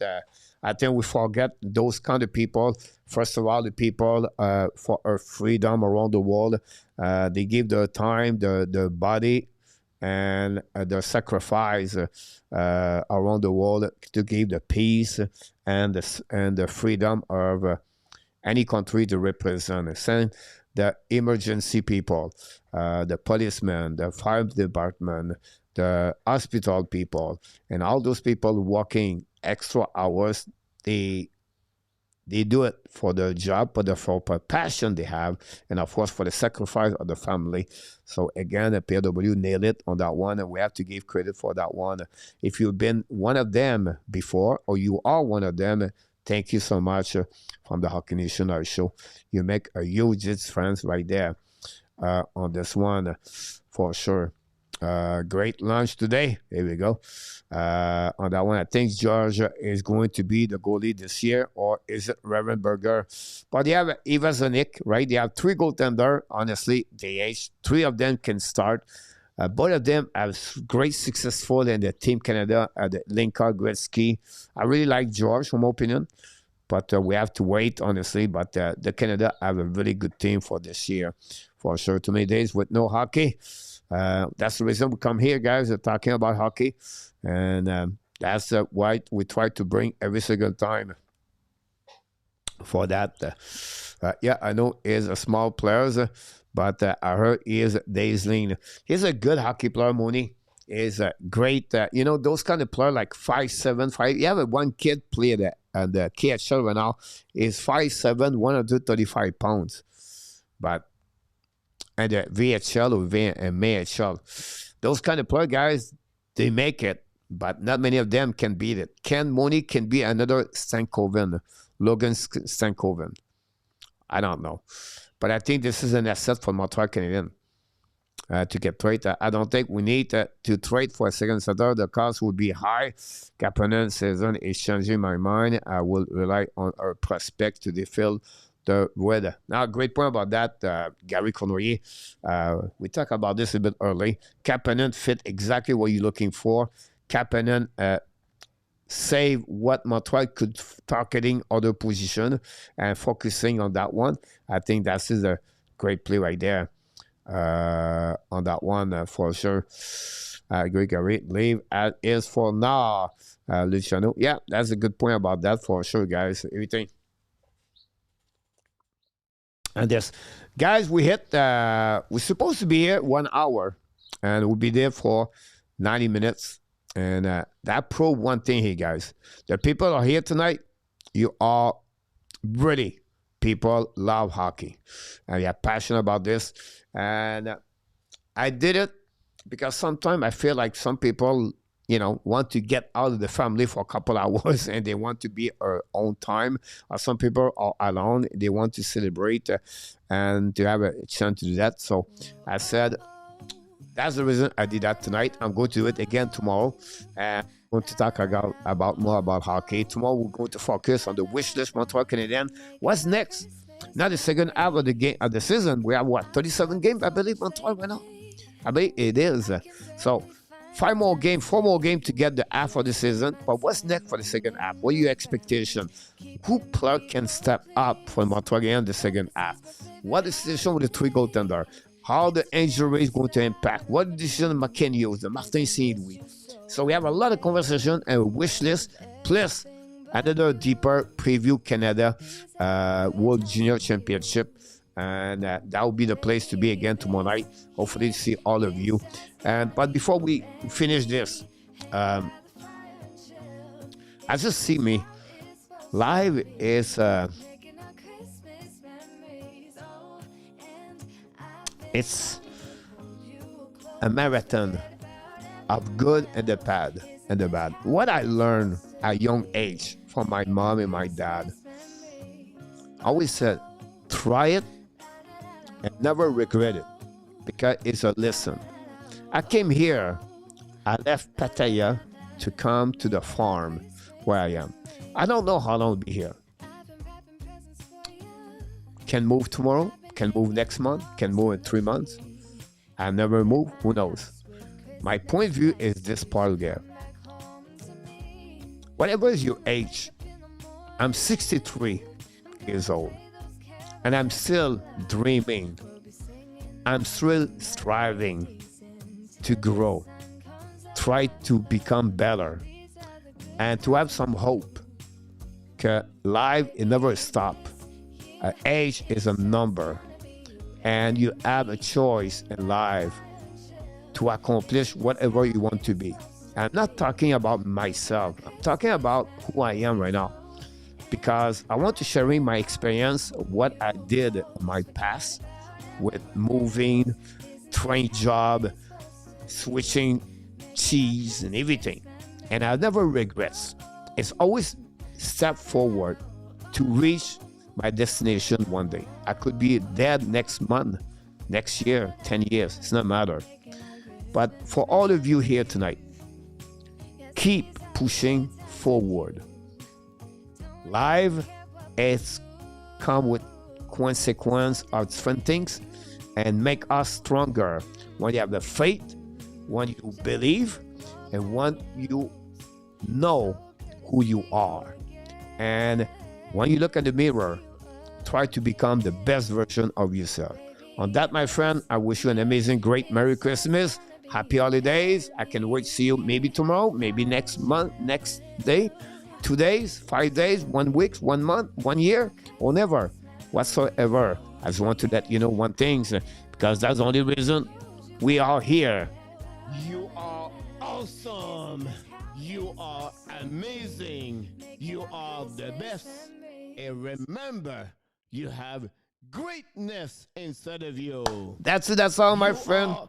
I think we forget those kind of people. First of all, the people for our freedom around the world. They give their time, their body, and the sacrifice around the world to give the peace and the freedom of any country to represent. Send the emergency people, the policemen, the fire department, the hospital people, and all those people working extra hours. They do it for the job, for the passion they have, and of course for the sacrifice of the family. So again, the PW nailed it on that one, and we have to give credit for that one. If you've been one of them before, or you are one of them, thank you so much from the Hockey Nation Show. You make a huge friends right there on this one for sure. Great lunch today. Here we go. On that one, I think George is going to be the goalie this year, or is it Ravenberger? But they have Ivazonik, right? They have 3 goaltenders. Honestly, three of them can start. Both of them have great successful in the Team Canada, the Linka Gretzky. I really like George, from my opinion, but we have to wait, honestly. But the Canada have a really good team for this year, for sure. Too many days with no hockey. That's the reason we come here, guys. We're talking about hockey, and that's why we try to bring every single time for that. Yeah, I know he's a small player, but I heard he is dazzling. He's a good hockey player, Mooney. He's a great, those kind of player like 5'7", 5. You have one kid play at the KHL right now. He's 5'7", 135 pounds, but and the VHL or MHL. Those kind of player guys, they make it, but not many of them can beat it. Moni can be another Stankoven, Logan Stankoven. I don't know. But I think this is an asset for Montreal Canadiens to get traded. I don't think we need to trade for a second center. The cost would be high. Kapanen season is changing my mind. I will rely on our prospect to fill the weather. Now, great point about that, Gary Cournoyer. We talked about this a bit early. Kapanen fit exactly what you're looking for. Kapanen save what Montreal could targeting other position and focusing on that one. I think that is a great play right there on that one for sure. Great Gary, leave as is for now, Luciano. Yeah, that's a good point about that for sure, guys. Everything. And this, guys, we're supposed to be here 1 hour, and we'll be there for 90 minutes. And that proved one thing here, guys. The people are here tonight. You are really people love hockey. And you're passionate about this. And I did it because sometimes I feel like some people, want to get out of the family for a couple hours and they want to be their own time. Or some people are alone. They want to celebrate and to have a chance to do that. So I said, that's the reason I did that tonight. I'm going to do it again tomorrow. And I'm going to talk about more about hockey. Tomorrow we're going to focus on the wish list Montreal Canadiens. What's next? Now the second half of the game of the season, we have 37 games, I believe, Montreal right now. I believe it is. So 4 more games to get the half of the season. But what's next for the second half? What are your expectations? Who player can step up for Montreal in the second half? What is the situation with the 3 goaltender? How the injury is going to impact? What decision McKinney use? The Martin Saint-Louis. So we have a lot of conversation and a wish list, plus another deeper preview Canada World Junior Championship. And that will be the place to be again tomorrow night. Hopefully see all of you. But before we finish this, as you see me, live is it's a marathon of good and the bad. What I learned at a young age from my mom and my dad, I always said, try it and never regret it, because it's a lesson. I came here, I left Pattaya to come to the farm where I am. I don't know how long I'll be here. Can move tomorrow, can move next month, can move in 3 months. I never move, who knows? My point of view is this part here. Whatever is your age, I'm 63 years old. And I'm still dreaming. I'm still striving to grow, try to become better, and to have some hope. Because life, it never stops. Age is a number, and you have a choice in life to accomplish whatever you want to be. I'm not talking about myself. I'm talking about who I am right now. Because I want to share my experience, what I did in my past with moving, train job, switching cheese and everything. And I never regrets. It's always step forward to reach my destination one day. I could be dead next month, next year, 10 years. It's not matter. But for all of you here tonight, keep pushing forward. Life has come with consequence of different things and make us stronger when you have the faith, when you believe, and when you know who you are. And when you look in the mirror, try to become the best version of yourself. On that, my friend, I wish you an amazing, great Merry Christmas. Happy holidays. I can wait to see you maybe tomorrow, maybe next month, next day. 2 days, 5 days, 1 week, 1 month, 1 year, or never, whatsoever. I just want to let you know one thing, because that's the only reason we are here. You are awesome. You are amazing. You are the best. And remember, you have greatness inside of you. That's it. That's all, my friend. All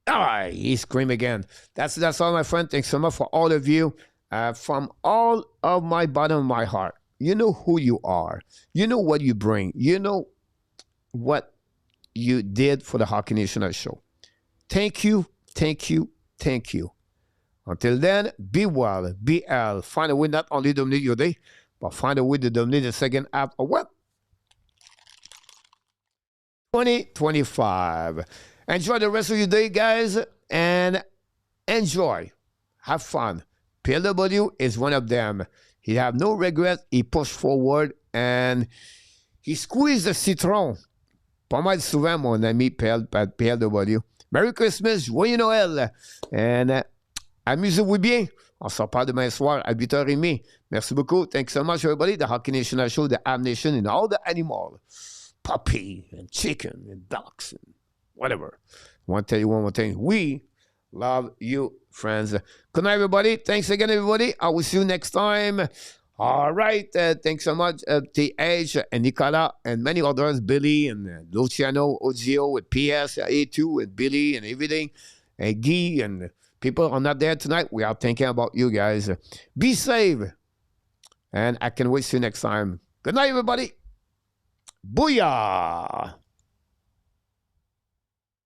right, he screamed again. That's all, my friend. Thanks so much for all of you. From all of my bottom of my heart, you know who you are. You know what you bring. You know what you did for the Hockey National Show. Thank you, thank you, thank you. Until then, be well, be L. Find a way not only to dominate your day, but find a way to dominate the second half of what? 2025. Enjoy the rest of your day, guys, and enjoy. Have fun. PLW is one of them. He have no regret. He pushed forward and he squeezed the citron. Pas mal souvent, mon ami PLW. Merry Christmas, joyeux Noël. And amusez-vous bien. On se reparle demain soir à 8h30. Merci beaucoup. Thanks so much, everybody. The Hockey National Show, the Habs Nation, and all the animals. Puppy and chicken and ducks and whatever. I want to tell you one more thing. We Love you, friends. Good night, everybody. Thanks again, everybody. I will see you next time. All right. Thanks so much, TH and Nicola and many others, Billy and Luciano, Ozio with PS, A2 and Billy and everything, and Guy and people are not there tonight. We are thinking about you guys. Be safe. And I can wait see you next time. Good night, everybody. Booyah!